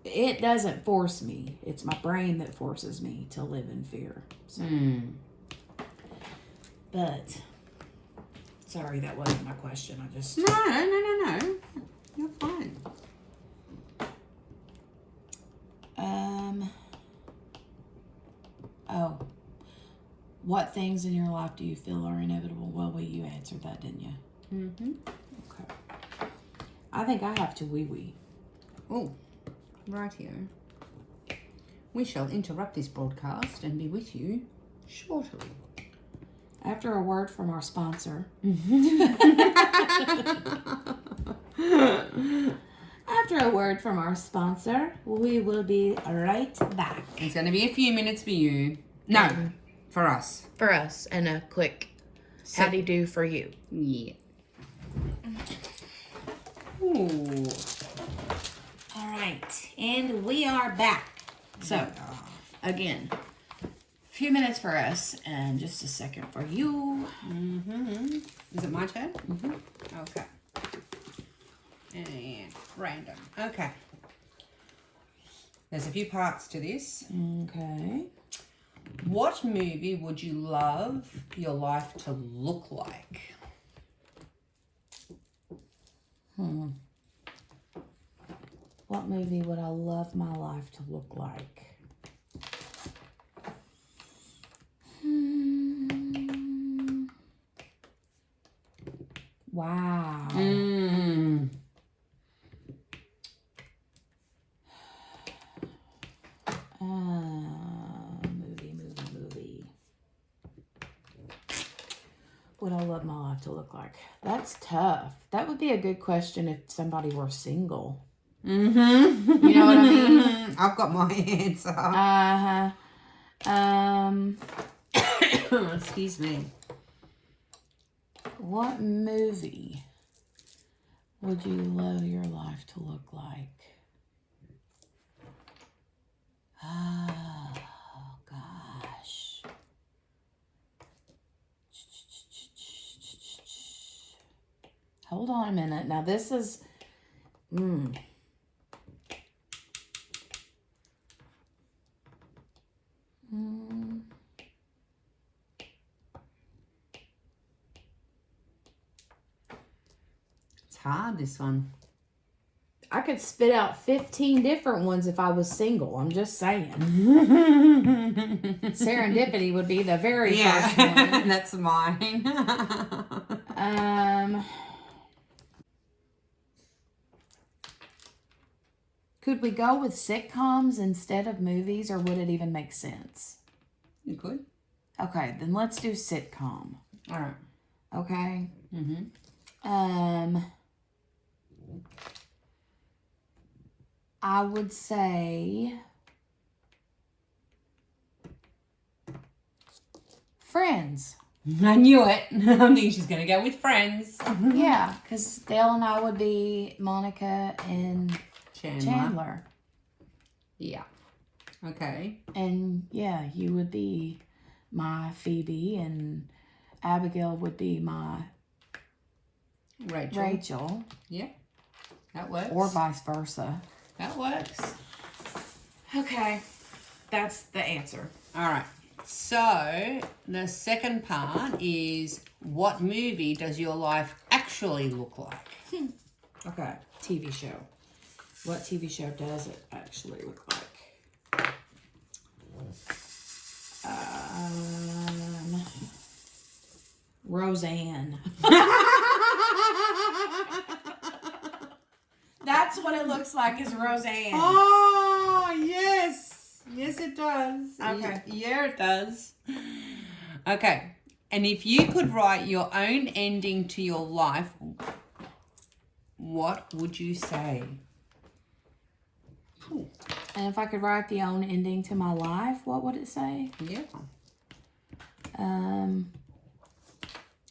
It doesn't force me. It's my brain that forces me to live in fear. So. But sorry, that wasn't my question. I just No. You're fine. Oh, what things in your life do you feel are inevitable? Well, you answered that, didn't you? Okay. I think I have to wee. Oh, right here. We shall interrupt this broadcast and be with you shortly. After a word from our sponsor. After a word from our sponsor, we will be right back. It's going to be a few minutes for you. No, for us. For us, and a quick howdy-do for you. Yeah. Ooh. All right, and we are back. So, again, a few minutes for us and just a second for you. Is it my turn? Okay. And random. Okay. There's a few parts to this. Okay. What movie would you love your life to look like? What movie would I love my life to look like? Wow. Movie. What I love my life to look like. That's tough. That would be a good question if somebody were single. You know what I mean? I've got my answer. Excuse me. What movie would you love your life to look like? Oh, gosh. Hold on a minute. Now, this is... It's hard, this one. I could spit out 15 different ones if I was single. I'm just saying. Serendipity would be the very first one. That's mine. Could we go with sitcoms instead of movies, or would it even make sense? You could. Okay, then let's do sitcom. All right. Okay. I would say Friends. I knew it. I think she's going to go with Friends. Yeah, because Dale and I would be Monica and Chandler. Yeah. Okay. And yeah, you would be my Phoebe and Abigail would be my Rachel. Yeah. That works. Or vice versa. That works. Okay. That's the answer. All right. So the second part is, what movie does your life actually look like? Okay. TV show. What TV show does it actually look like? Roseanne. That's what it looks like, is Roseanne. Oh, yes. Yes, it does. Okay. Yeah, it does. Okay. And if you could write your own ending to your life, what would you say? And if I could write the own ending to my life, what would it say? Yeah.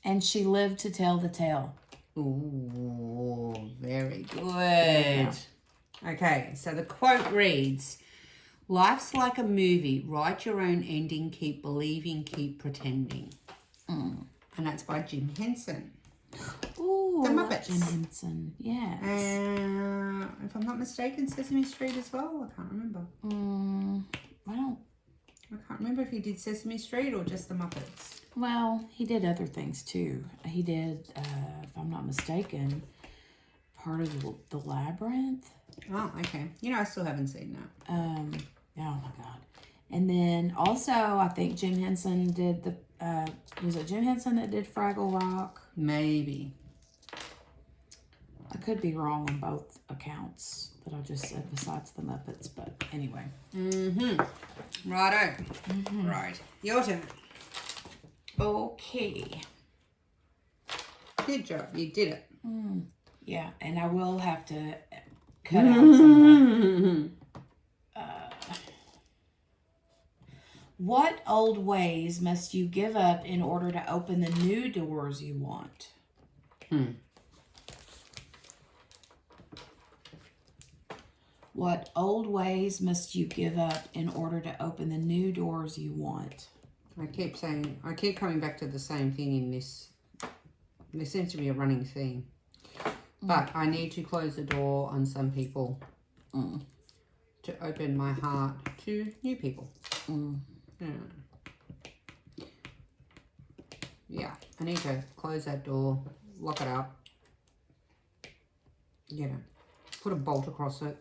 And she lived to tell the tale. Ooh, very good. Yeah. Okay, so the quote reads, life's like a movie. Write your own ending. Keep believing. Keep pretending. And that's by Jim Henson. Ooh, The I love Muppets. Jim Henson. Yes. If I'm not mistaken, Sesame Street as well. I can't remember. I can't remember if he did Sesame Street or just the Muppets. Well, he did other things too. He did, if I'm not mistaken, part of the Labyrinth. Oh, okay. You know, I still haven't seen that. Oh my God. And then also, I think Jim Henson did the, was it Jim Henson that did Fraggle Rock? Maybe. I could be wrong on both accounts that I just said besides the Muppets, but anyway. Righto. Right. Your turn. Okay. Good job. You did it. Yeah, and I will have to cut out some what old ways must you give up in order to open the new doors you want? What old ways must you give up in order to open the new doors you want? I keep coming back to the same thing in this. There seems to be a running theme. But I need to close the door on some people to open my heart to new people. Yeah, I need to close that door, lock it up, put a bolt across it.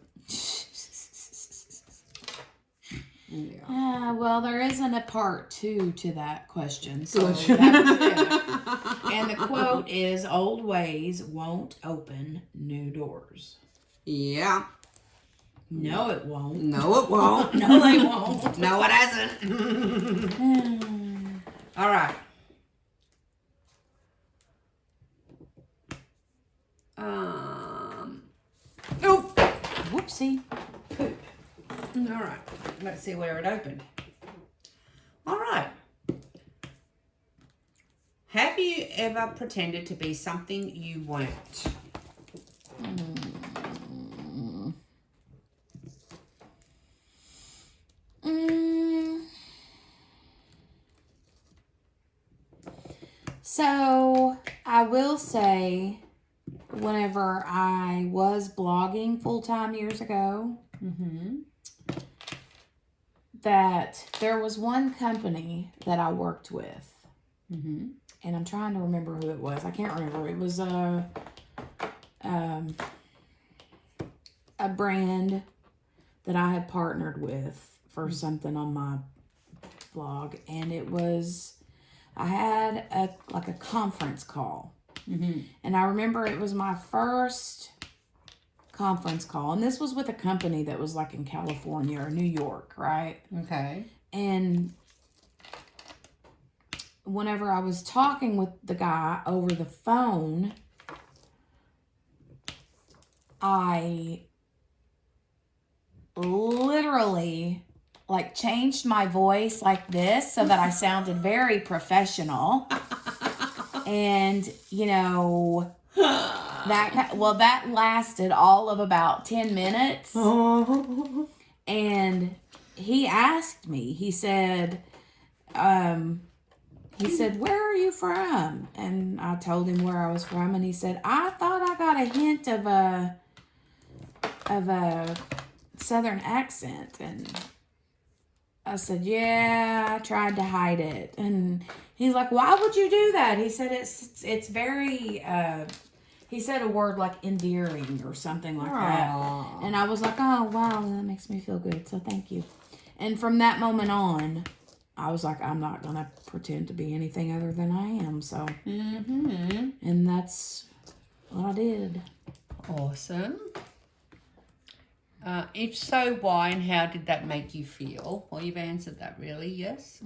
Yeah. Well, there isn't a part 2 to that question. So that was it. And the quote is, old ways won't open new doors. Yeah. No, it won't. No, it won't. No, they won't. No, it hasn't. All right. Oh, whoopsie. Poop. All right. Let's see where it opened. All right. Have you ever pretended to be something you weren't? So I will say, whenever I was blogging full-time years ago, that there was one company that I worked with, and I'm trying to remember who it was. I can't remember. It was a brand that I had partnered with for something on my blog, and it was, I had a conference call, and I remember it was my first conference call, and this was with a company that was like in California or New York, right? Okay. And whenever I was talking with the guy over the phone, I literally like changed my voice like this so that I sounded very professional. And, you know, that lasted all of about 10 minutes. And he asked me, he said, where are you from? And I told him where I was from, and he said, I thought I got a hint of a Southern accent. And I said, yeah, I tried to hide it. And he's like, why would you do that? He said, it's very, he said a word like endearing or something like that. And I was like, oh, wow, that makes me feel good. So thank you. And from that moment on, I was like, I'm not going to pretend to be anything other than I am. So, and that's what I did. Awesome. If so, why and how did that make you feel? Well, you've answered that, really, yes.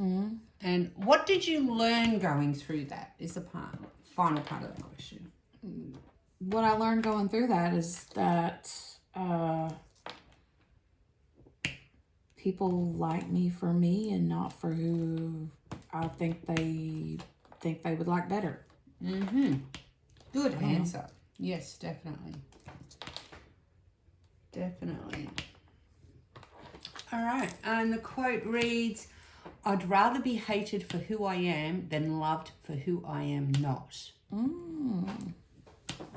And what did you learn going through that is the final part of the question. What I learned going through that is that people like me for me and not for who I think they would like better. Good answer. Yes, definitely. Definitely. All right. And the quote reads, I'd rather be hated for who I am than loved for who I am not. And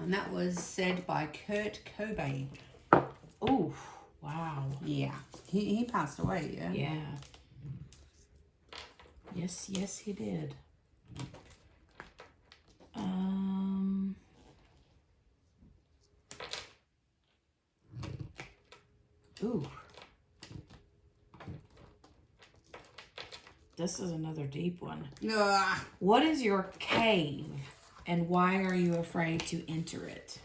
that was said by Kurt Cobain. Oh, wow. Yeah. He passed away, yeah? Yeah. Yes, he did. Ooh. This is another deep one. What is your cave and why are you afraid to enter it?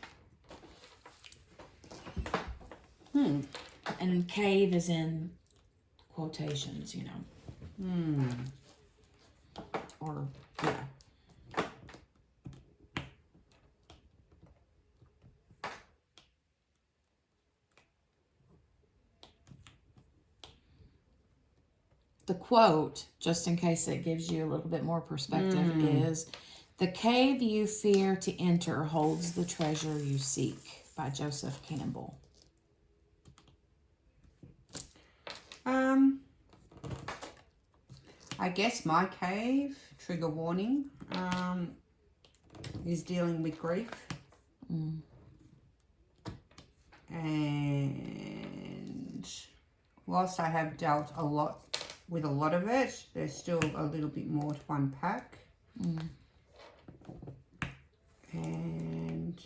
And cave is in quotations, you know. Or, yeah. The quote, just in case it gives you a little bit more perspective, is, the cave you fear to enter holds the treasure you seek, by Joseph Campbell. I guess my cave, trigger warning, is dealing with grief. And whilst I have dealt with a lot of it, there's still a little bit more to unpack. And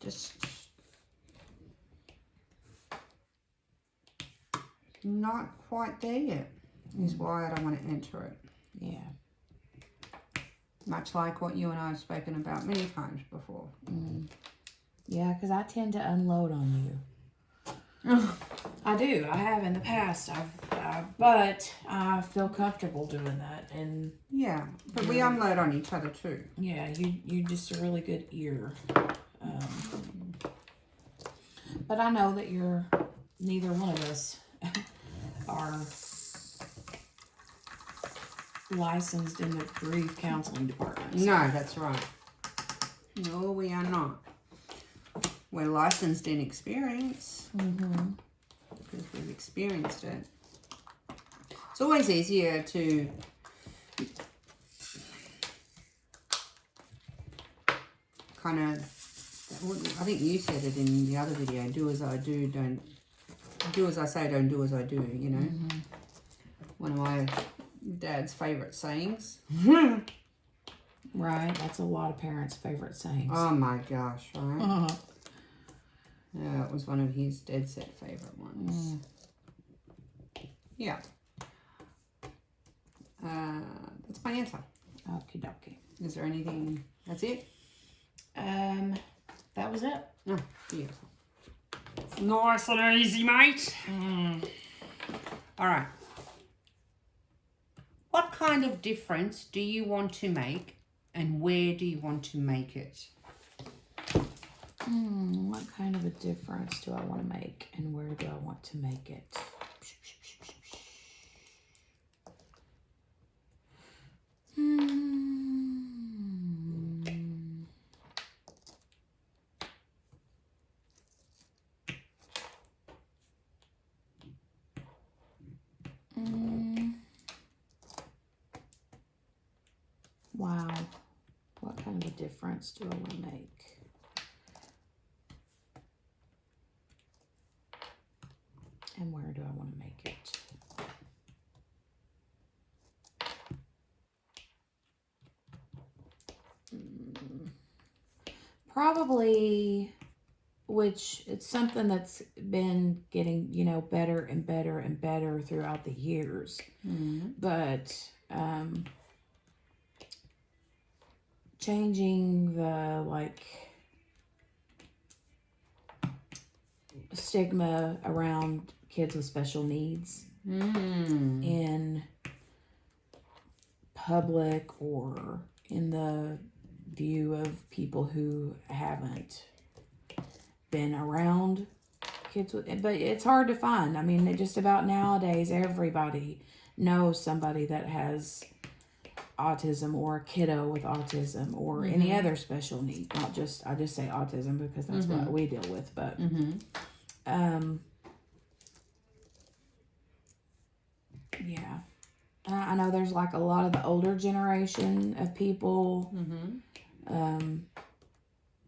just not quite there yet. Is why I don't want to enter it. Yeah. Much like what you and I have spoken about many times before. Yeah, because I tend to unload on you. I do. I have in the past. But I feel comfortable doing that. And yeah, but we unload on each other too. yeah, you just a really good ear. But I know that neither one of us are licensed in the grief counseling department. No, that's right. No, we are not. We're licensed in experience. Because we've experienced it. It's always easier to kind of, I think you said it in the other video, do as I do, don't do as I say, don't do as I do, you know. One of my dad's favourite sayings. Right, that's a lot of parents' favourite sayings. Oh my gosh, right? Yeah, it was one of his dead set favourite ones. Yeah. That's my answer. Okie dokie. Is there anything? That's it? That was it. Oh, beautiful. Nice and easy, mate. All right. What kind of difference do you want to make, and where do you want to make it? What kind of a difference do I want to make, and where do I want to make it? Wow. What kind of a difference do I want to make? And where do I want to make it? Probably, which it's something that's been getting, better and better and better throughout the years. But changing the, stigma around kids with special needs in public or in the view of people who haven't been around kids with, but it's hard to find. I mean, just about nowadays, everybody knows somebody that has autism or a kiddo with autism or any other special need. Not just, I just say autism because that's what we deal with, but yeah. I know there's a lot of the older generation of people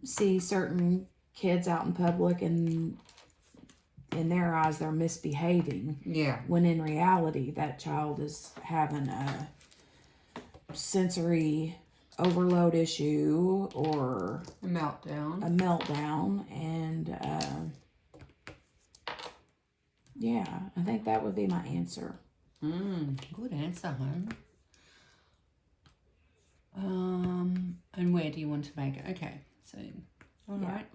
see certain kids out in public and in their eyes they're misbehaving. Yeah. When in reality that child is having a sensory overload issue or a meltdown. And yeah, I think that would be my answer. Good answer, hon. And where do you want to make it? Okay, so, all right.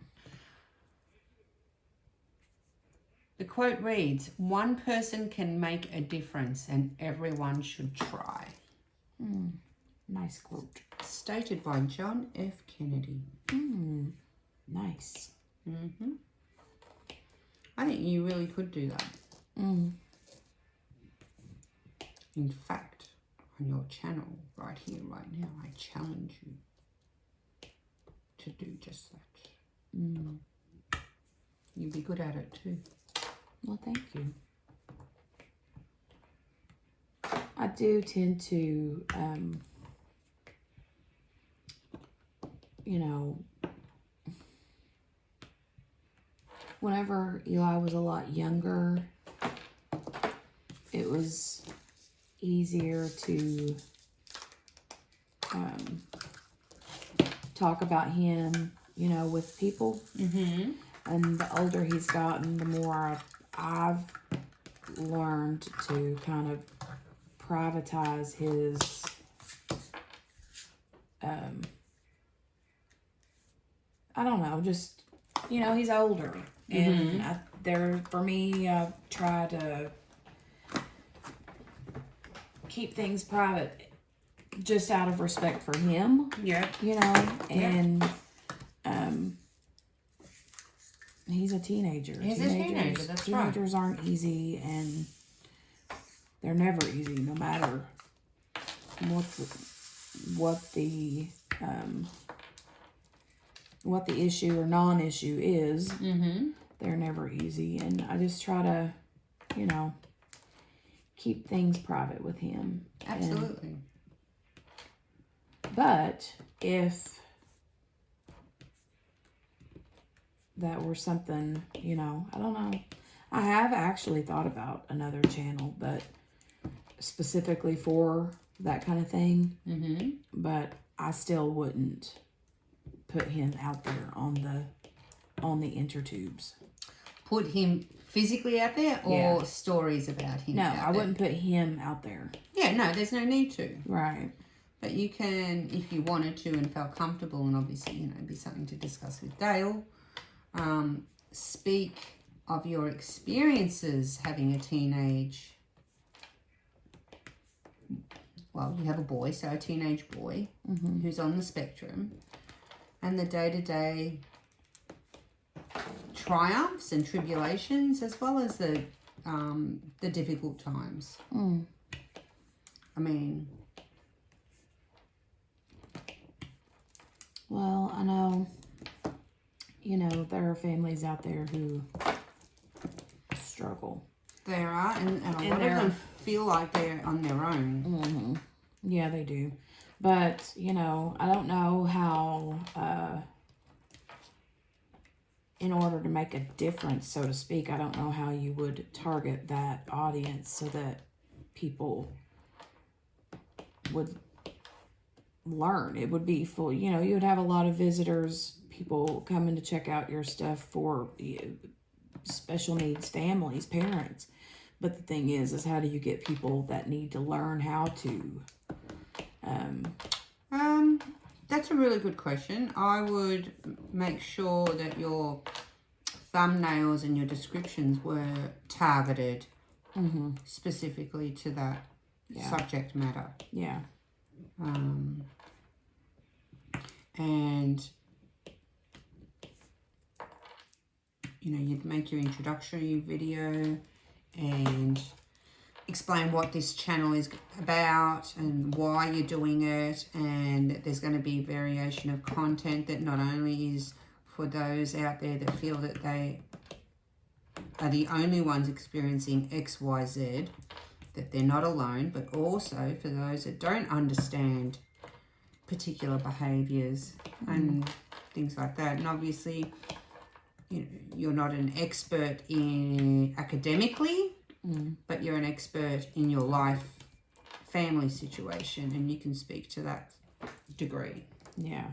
The quote reads, "One person can make a difference and everyone should try." Nice quote. Stated by John F. Kennedy. Nice. I think you really could do that. In fact, on your channel, right here, right now, I challenge you to do just that. You'd be good at it too. Well, thank you. I do tend to, whenever Eli was a lot younger, it was easier to talk about him, with people. And the older he's gotten, the more I've learned to kind of privatize his I don't know, just, you know, he's older. And for me, I try to keep things private just out of respect for him. Yeah. You know, and he's a teenager. He's a teenager, that's right. Teenagers aren't easy, and they're never easy, no matter what the issue or non-issue is. They're never easy, and I just try to, you know, keep things private with him. Absolutely. But if that were something, you know, I don't know. I have actually thought about another channel, but specifically for that kind of thing. But I still wouldn't put him out there on the intertubes. Put him physically out there, or stories about him? No, I wouldn't put him out there. Yeah, no, there's no need to. Right. But you can, if you wanted to and felt comfortable, and obviously, you know, it'd be something to discuss with Dale. Speak of your experiences having a teenage. Well, you have a boy, so a teenage boy who's on the spectrum, and the day-to-day triumphs and tribulations, as well as the difficult times. I mean, well, I know, you know, there are families out there who struggle. There are, and a lot of them feel like they're on their own. Yeah, they do. But, you know, I don't know how, in order to make a difference, so to speak, I don't know how you would target that audience so that people would learn. It would be full, you know, you would have a lot of visitors, people coming to check out your stuff for special needs families, parents. But the thing is how do you get people that need to learn how to? That's a really good question. I would make sure that your thumbnails and your descriptions were targeted specifically to that subject matter. Yeah. And you know, you'd make your introductory video and explain what this channel is about and why you're doing it, and there's going to be variation of content that not only is for those out there that feel that they are the only ones experiencing XYZ, that they're not alone, but also for those that don't understand particular behaviors and things like that. And obviously, you know, you're not an expert in academically, but you're an expert in your life, family situation, and you can speak to that degree. Yeah.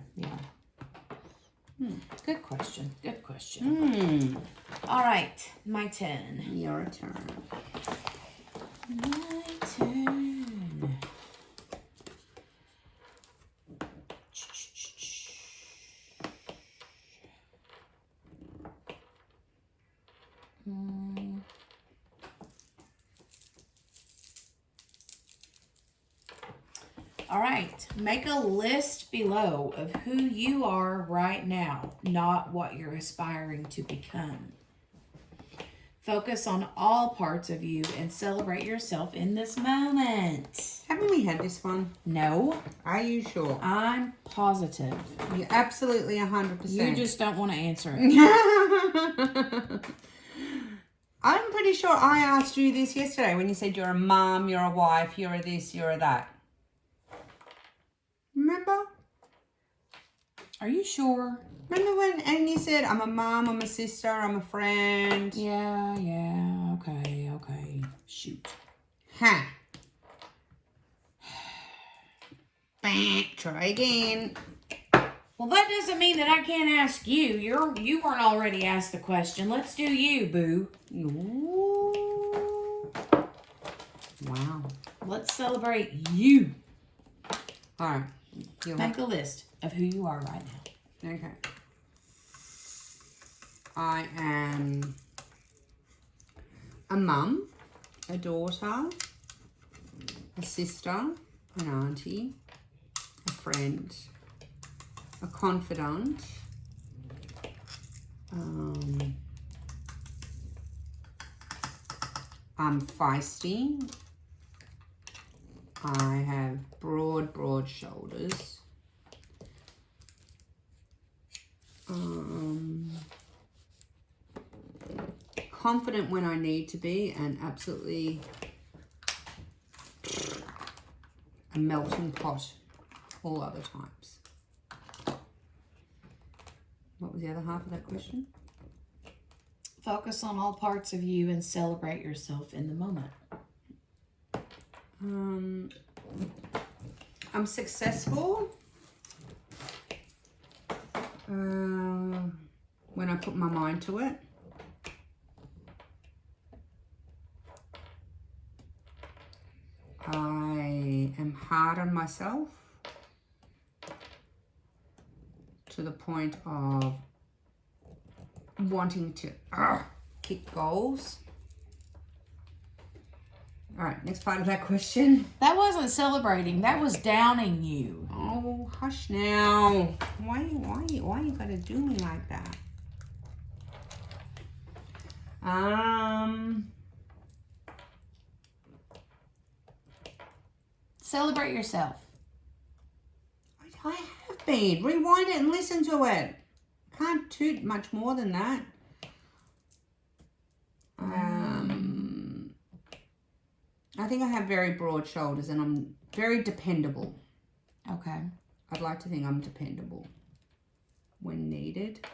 Good question. All right, my turn. Your turn. My turn. All right, make a list below of who you are right now, not what you're aspiring to become. Focus on all parts of you and celebrate yourself in this moment. Haven't we had this one? No. Are you sure? I'm positive. You're absolutely 100%. You just don't want to answer it. I'm pretty sure I asked you this yesterday when you said you're a mom, you're a wife, you're a this, you're a that. Remember? Are you sure? Remember when, and you said, I'm a mom, I'm a sister, I'm a friend. Yeah, okay. Shoot. Huh. Try again. Well, that doesn't mean that I can't ask you. You weren't already asked the question. Let's do you, boo. Ooh. let's celebrate you. All right. Make a list of who you are right now. Okay. I am a mum, a daughter, a sister, an auntie, a friend, a confidant, I'm feisty. I have broad shoulders. Confident when I need to be, and absolutely a melting pot all other times. What was the other half of that question? Focus on all parts of you and celebrate yourself in the moment. I'm successful when I put my mind to it. I am hard on myself to the point of wanting to kick goals. All right, next part of that question. That wasn't celebrating. That was downing you. Oh, hush now. Why you gotta do me like that? Celebrate yourself. I have been. Rewind it and listen to it. Can't toot much more than that. I think I have very broad shoulders and I'm very dependable. Okay. I'd like to think I'm dependable when needed.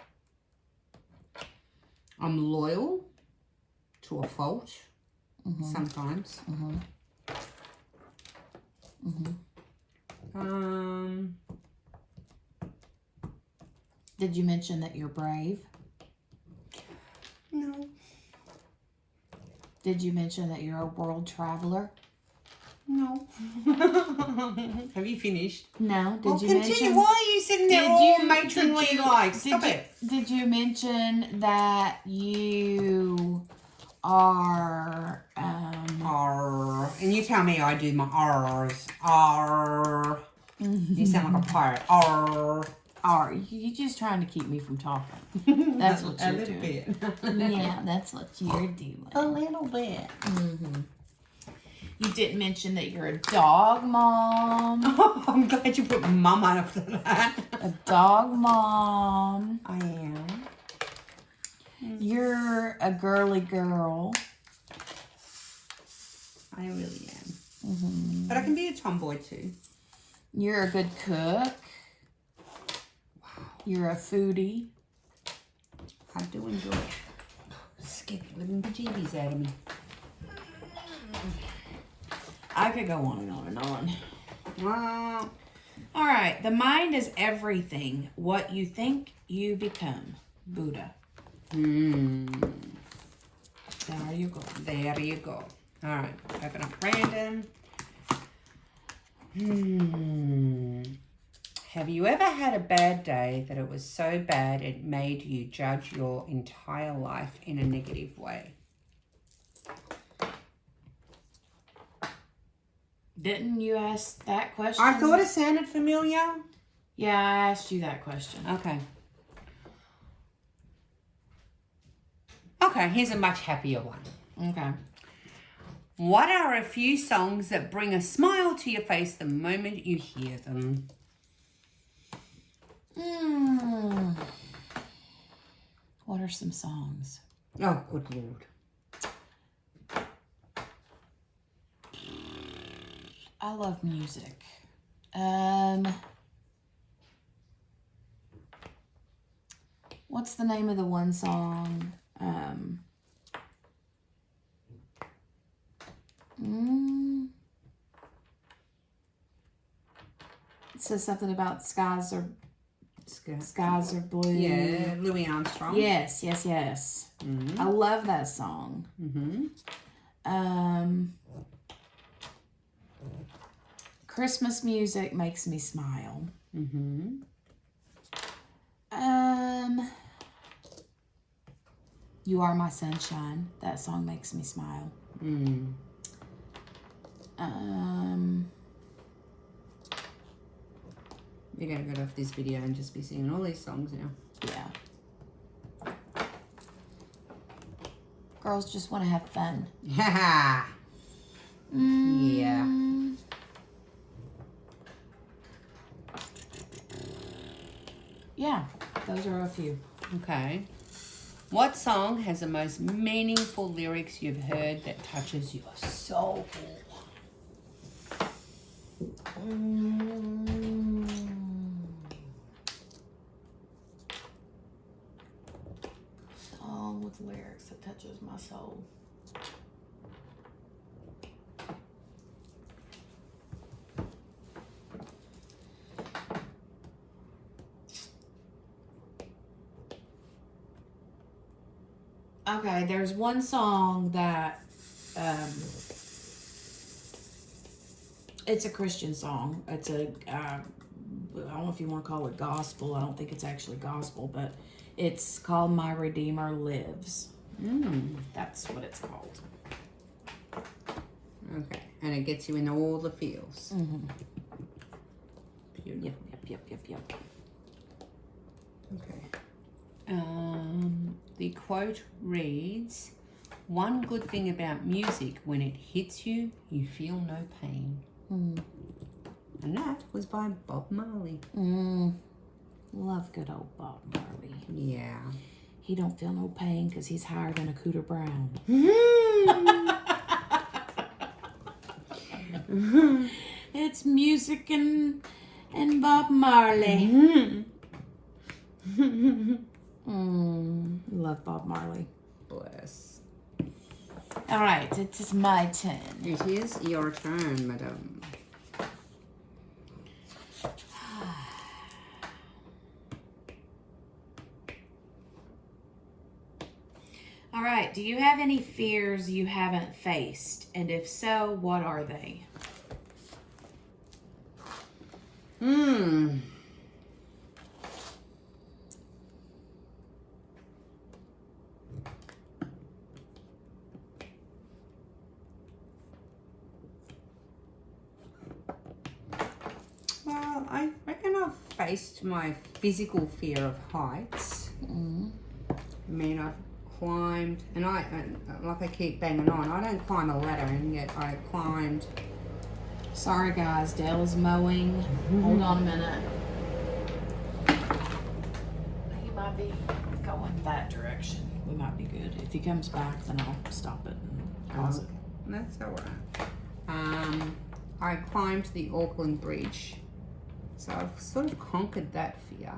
I'm loyal to a fault sometimes. Did you mention that you're brave? No. Did you mention that you're a world traveler? No. Have you finished? No. Did you continue. mention? Why are you sitting there all matronly like? Stop it. Did you mention that you are And you tell me I do my R's. R. You sound like a pirate. R. You're just trying to keep me from talking. That's what you're doing. A little bit. Yeah, that's what you're doing. A little bit. You didn't mention that you're a dog mom. Oh, I'm glad you put mum after that. A dog mom. I am. You're a girly girl. I really am. But I can be a tomboy too. You're a good cook. Wow. You're a foodie. I do enjoy it. Scared the living bejeebies out of me. I could go on and on and on. Well, all right. The mind is everything. What you think, you become. Buddha. There you go. There you go. All right. Open up random. Have you ever had a bad day that it was so bad it made you judge your entire life in a negative way? Didn't you ask that question? I thought it sounded familiar. Yeah, I asked you that question. Okay. Okay, here's a much happier one. Okay. What are a few songs that bring a smile to your face the moment you hear them? What are some songs? Oh, good Lord. I love music. What's the name of the one song? It says something about skies are blue. Yeah, Louis Armstrong. Yes. I love that song. Christmas music makes me smile. Mm-hmm. You Are My Sunshine. That song makes me smile. Mm. You're going to get off this video and just be singing all these songs now. Yeah. Girls just want to have fun. Yeah. Yeah. Yeah, those are a few. Okay. What song has the most meaningful lyrics you've heard that touches your soul? Song with lyrics that touches my soul. Okay, there's one song that it's a Christian song. It's a I don't know if you want to call it gospel. I don't think it's actually gospel, but it's called My Redeemer Lives. That's what it's called. Okay, and it gets you in all the feels. Beautiful. Yep. Okay. The quote reads, "One good thing about music, when it hits you, you feel no pain." And that was by Bob Marley. Love good old Bob Marley. Yeah. He don't feel no pain because he's higher than a Cooter Brown. It's music and Bob Marley. Love Bob Marley. Bless. All right, it is my turn. It is your turn, madam. All right, do you have any fears you haven't faced? And if so, what are they? Well, I reckon I've faced my physical fear of heights. I mean, I've climbed, and like I keep banging on, I don't climb a ladder, and yet I climbed. Sorry, guys, Dale is mowing. Hold on a minute. He might be going that direction. We might be good. If he comes back, then I'll stop it and pause it. That's all right. I climbed the Auckland Bridge, so I've sort of conquered that fear.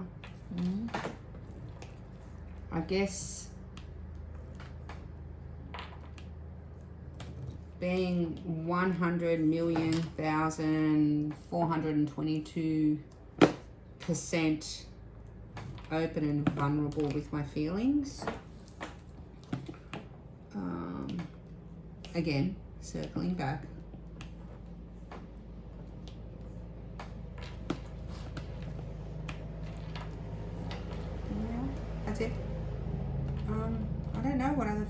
I guess being 100,422% open and vulnerable with my feelings. Again, circling back. Yeah, that's it. I don't know what other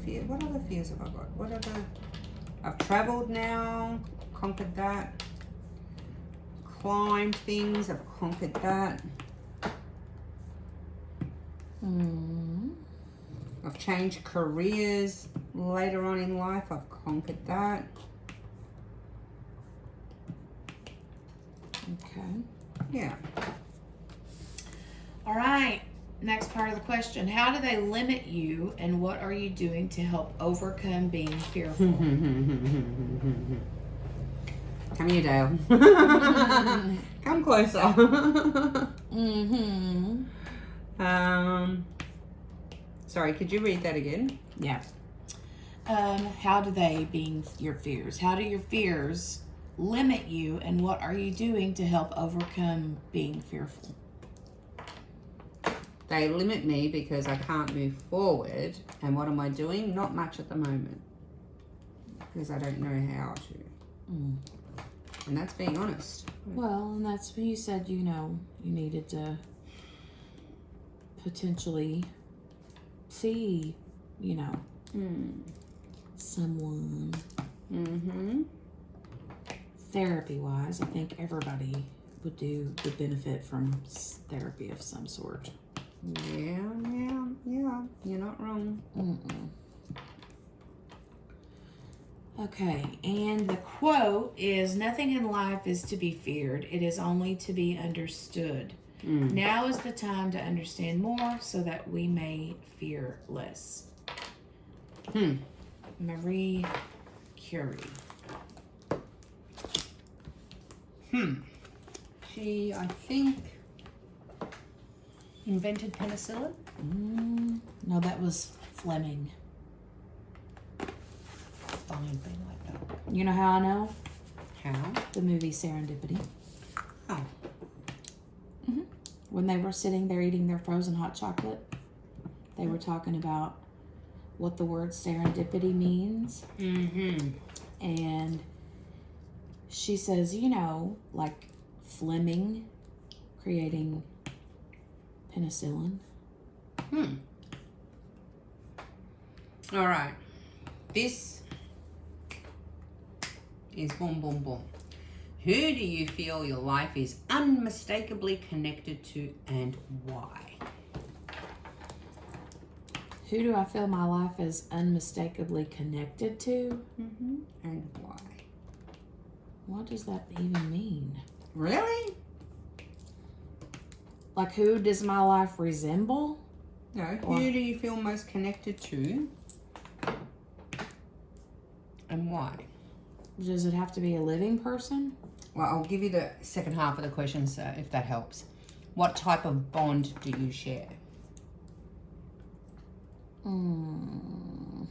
fears have I got? What other? I've traveled now, conquered that. Climbed things, I've conquered that. I've changed careers later on in life, I've conquered that. Okay. Yeah. All right. Next part of the question. How do they limit you, and what are you doing to help overcome being fearful? Come here, Dale. Come closer. Sorry, could you read that again? Yeah. How do they, being your fears, how do your fears limit you, and what are you doing to help overcome being fearful? They limit me because I can't move forward. And what am I doing? Not much at the moment. Because I don't know how to. And that's being honest. Well, and that's when you said, you know, you needed to potentially see, you know, someone. Mm-hmm. Therapy-wise, I think everybody would benefit from therapy of some sort. Yeah. You're not wrong. Okay, and the quote is, "Nothing in life is to be feared. It is only to be understood. Now is the time to understand more so that we may fear less." Marie Curie. She, I think, invented penicillin. No, that was Fleming. Fine, be like that. You know how I know? How? The movie Serendipity. Oh. When they were sitting there eating their frozen hot chocolate, they were talking about what the word serendipity means. And she says, you know, like Fleming creating penicillin. All right. This is boom, boom, boom. Who do you feel your life is unmistakably connected to and why? Who do I feel my life is unmistakably connected to? And why? What does that even mean? Really? Like, who does my life resemble? No. Who do you feel most connected to and why? Does it have to be a living person? Well, I'll give you the second half of the question, sir, if that helps. What type of bond do you share? Who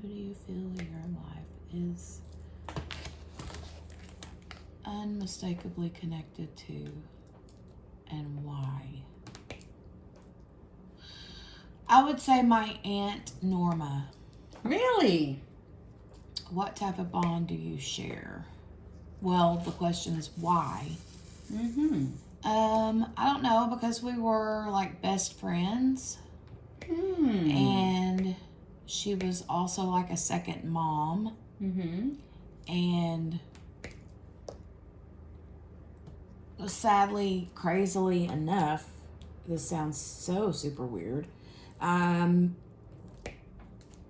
do you feel your life is unmistakably connected to and why? I would say my Aunt Norma. Really? What type of bond do you share? Well, the question is why? I don't know, because we were like best friends. And she was also like a second mom. And sadly, crazily enough, this sounds so super weird,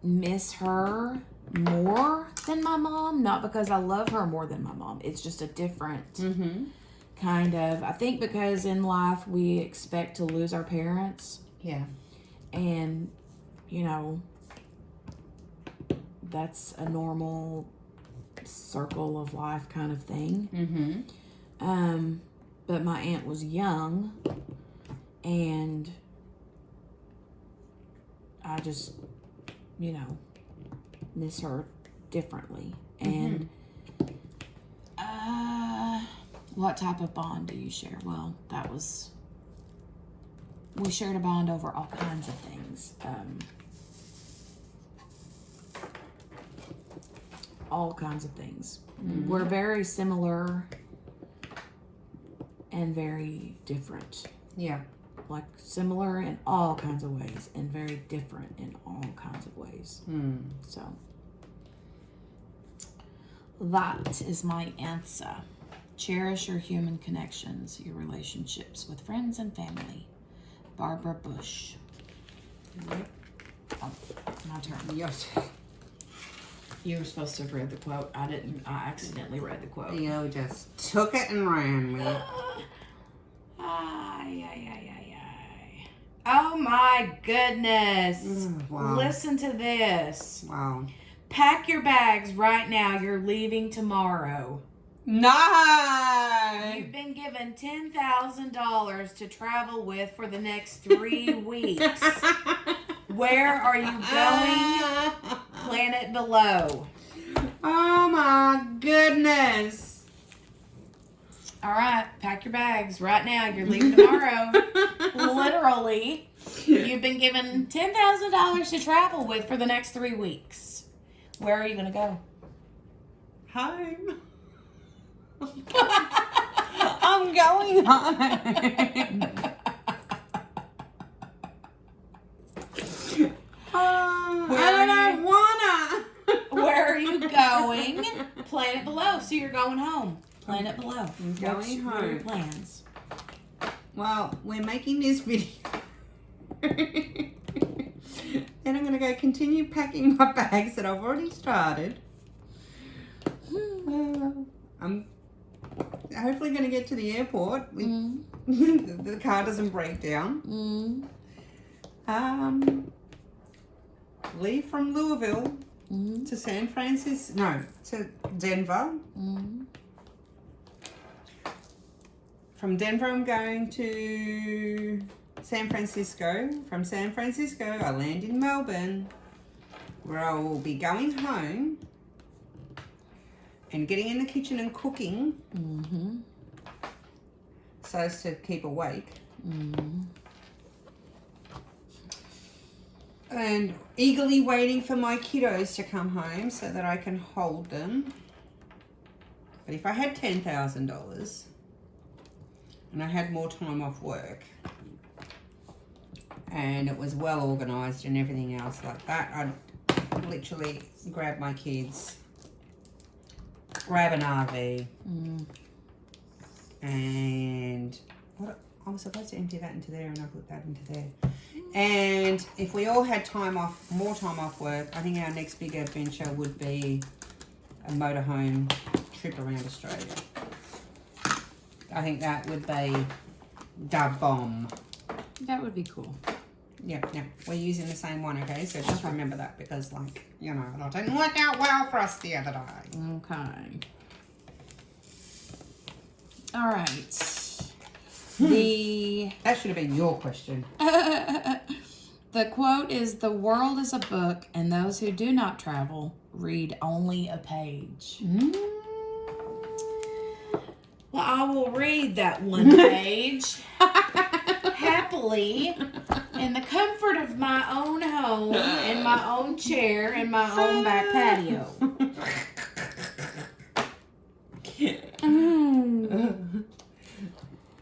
miss her more than my mom. Not because I love her more than my mom. It's just a different kind of, I think because in life we expect to lose our parents. Yeah. And, you know, that's a normal circle of life kind of thing. But my aunt was young, and I just, you know, miss her differently. And what type of bond do you share? Well, we shared a bond over all kinds of things. All kinds of things. We're very similar and very different. Yeah. Like similar in all kinds of ways and very different in all kinds of ways. So that is my answer. Cherish your human connections, your relationships with friends and family. Barbara Bush. Oh, my turn. Yes. You were supposed to have read the quote. I didn't. I accidentally read the quote. You just took it and ran with it. Oh my goodness. Wow. Listen to this. Wow. Pack your bags right now. You're leaving tomorrow. No! You've been given $10,000 to travel with for the next 3 weeks. Where are you going? Planet below. Oh my goodness. All right, pack your bags right now. You're leaving tomorrow. Literally. You've been given $10,000 to travel with for the next 3 weeks. Where are you going to go? Home. I'm going home. I don't wanna. Where are you going? Planet below. So you're going home. Planet below. I'm going What are your home. plans? Well, we're making this video. Then I'm going to go continue packing my bags that I've already started. I'm hopefully going to get to the airport with the car doesn't break down. Leave from Louisville to San Francisco. No, to Denver. From Denver, I'm going to San Francisco. From San Francisco, I land in Melbourne, where I will be going home and getting in the kitchen and cooking so as to keep awake. And eagerly waiting for my kiddos to come home so that I can hold them. But if I had $10,000 and I had more time off work and it was well organised and everything else like that, I'd literally grab my kids, grab an RV, and what I was supposed to empty that into there and I put that into there. And if we all had time off, more time off work, I think our next big adventure would be a motorhome trip around Australia. I think that would be the bomb. That would be cool. Yeah, we're using the same one, okay? So just remember that because, like, you know, it didn't work out well for us the other day. Okay. All right. That should have been your question. The quote is, "The world is a book, and those who do not travel read only a page." Well, I will read that one page happily in the comfort of my own home, in my own chair, in my own back patio.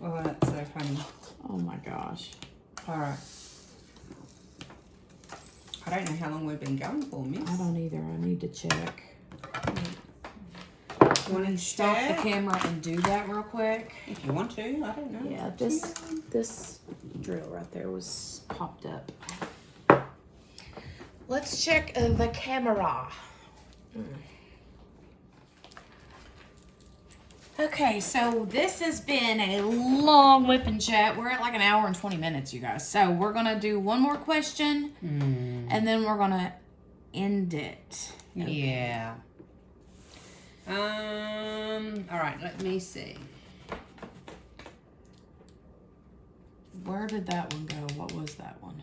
Oh, that's so funny. Oh my gosh. All right. I don't know how long we've been going for, miss. I don't either. I need to check. You want to Stop the camera and do that real quick. If you want to, I don't know. Yeah, this drill right there was popped up. Let's check the camera. Okay, so this has been a long whip and chat. We're at like an hour and 20 minutes, you guys. So we're going to do one more question, and then we're going to end it. Okay. Yeah. All right, let me see. Where did that one go? What was that one?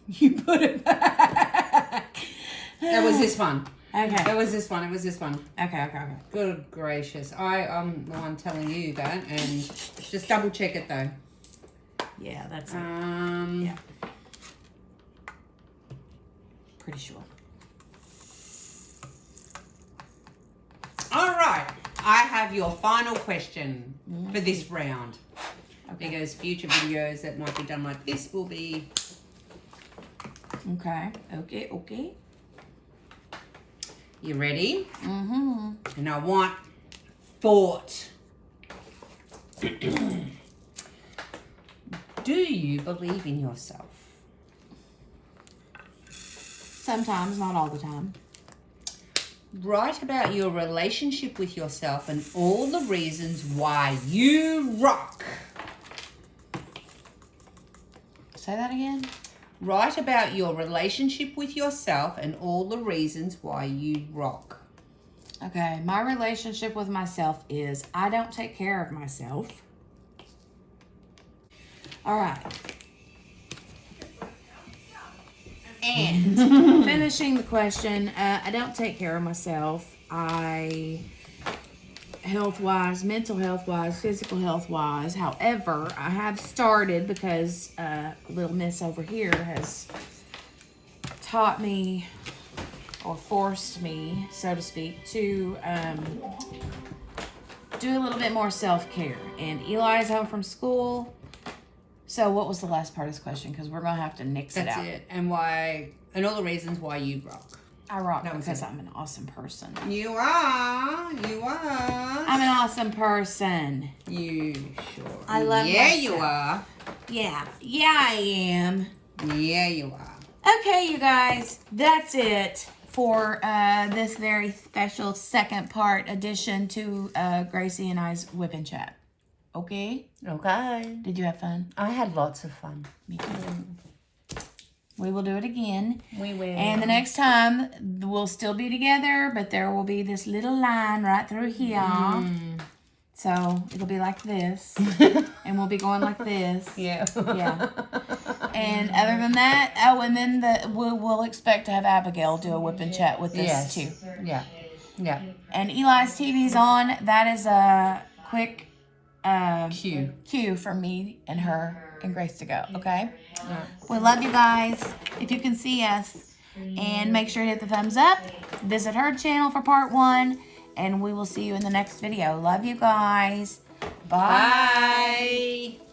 You put it back. That was this one. Okay. That was this one. It was this one. Okay. Good gracious. I'm the one telling you that, and just double check it though. Yeah, that's it. Yeah. Pretty sure. All right. I have your final question for this round. Okay. Because future videos that might be done like this will be... Okay. You ready? Mm-hmm. And I want thought. Do you believe in yourself? Sometimes, not all the time. Write about your relationship with yourself and all the reasons why you rock. Say that again. Write about your relationship with yourself and all the reasons why you rock. Okay, my relationship with myself is I don't take care of myself. All right. And finishing the question, I don't take care of myself. I health-wise, mental health-wise, physical health-wise. However, I have started because little miss over here has taught me or forced me, so to speak, to do a little bit more self-care. And Eli's home from school. So what was the last part of this question? Because we're going to have to nix it out. That's it. And why, and all the reasons why you rock. I rock That was because it. I'm an awesome person. You are. I'm an awesome person. You sure. I love Yeah, myself. you are. Yeah. Yeah, I am. Yeah, you are. Okay, you guys. That's it for this very special second part addition to Gracie and I's Whip and Chat. Okay? Okay. Did you have fun? I had lots of fun. Me too. We will do it again. We will. And the next time, we'll still be together, but there will be this little line right through here. So it'll be like this. And we'll be going like this. Yeah. Yeah. And other than that, oh, and then we'll expect to have Abigail do a Whip and Chat with us too. Yeah. Yeah. And Eli's TV's on. That is a quick Cue for me and her and Grace to go. Okay. Yeah. We love you guys. If you can see us, and make sure to hit the thumbs up. Visit her channel for part 1, and we will see you in the next video. Love you guys. Bye. Bye.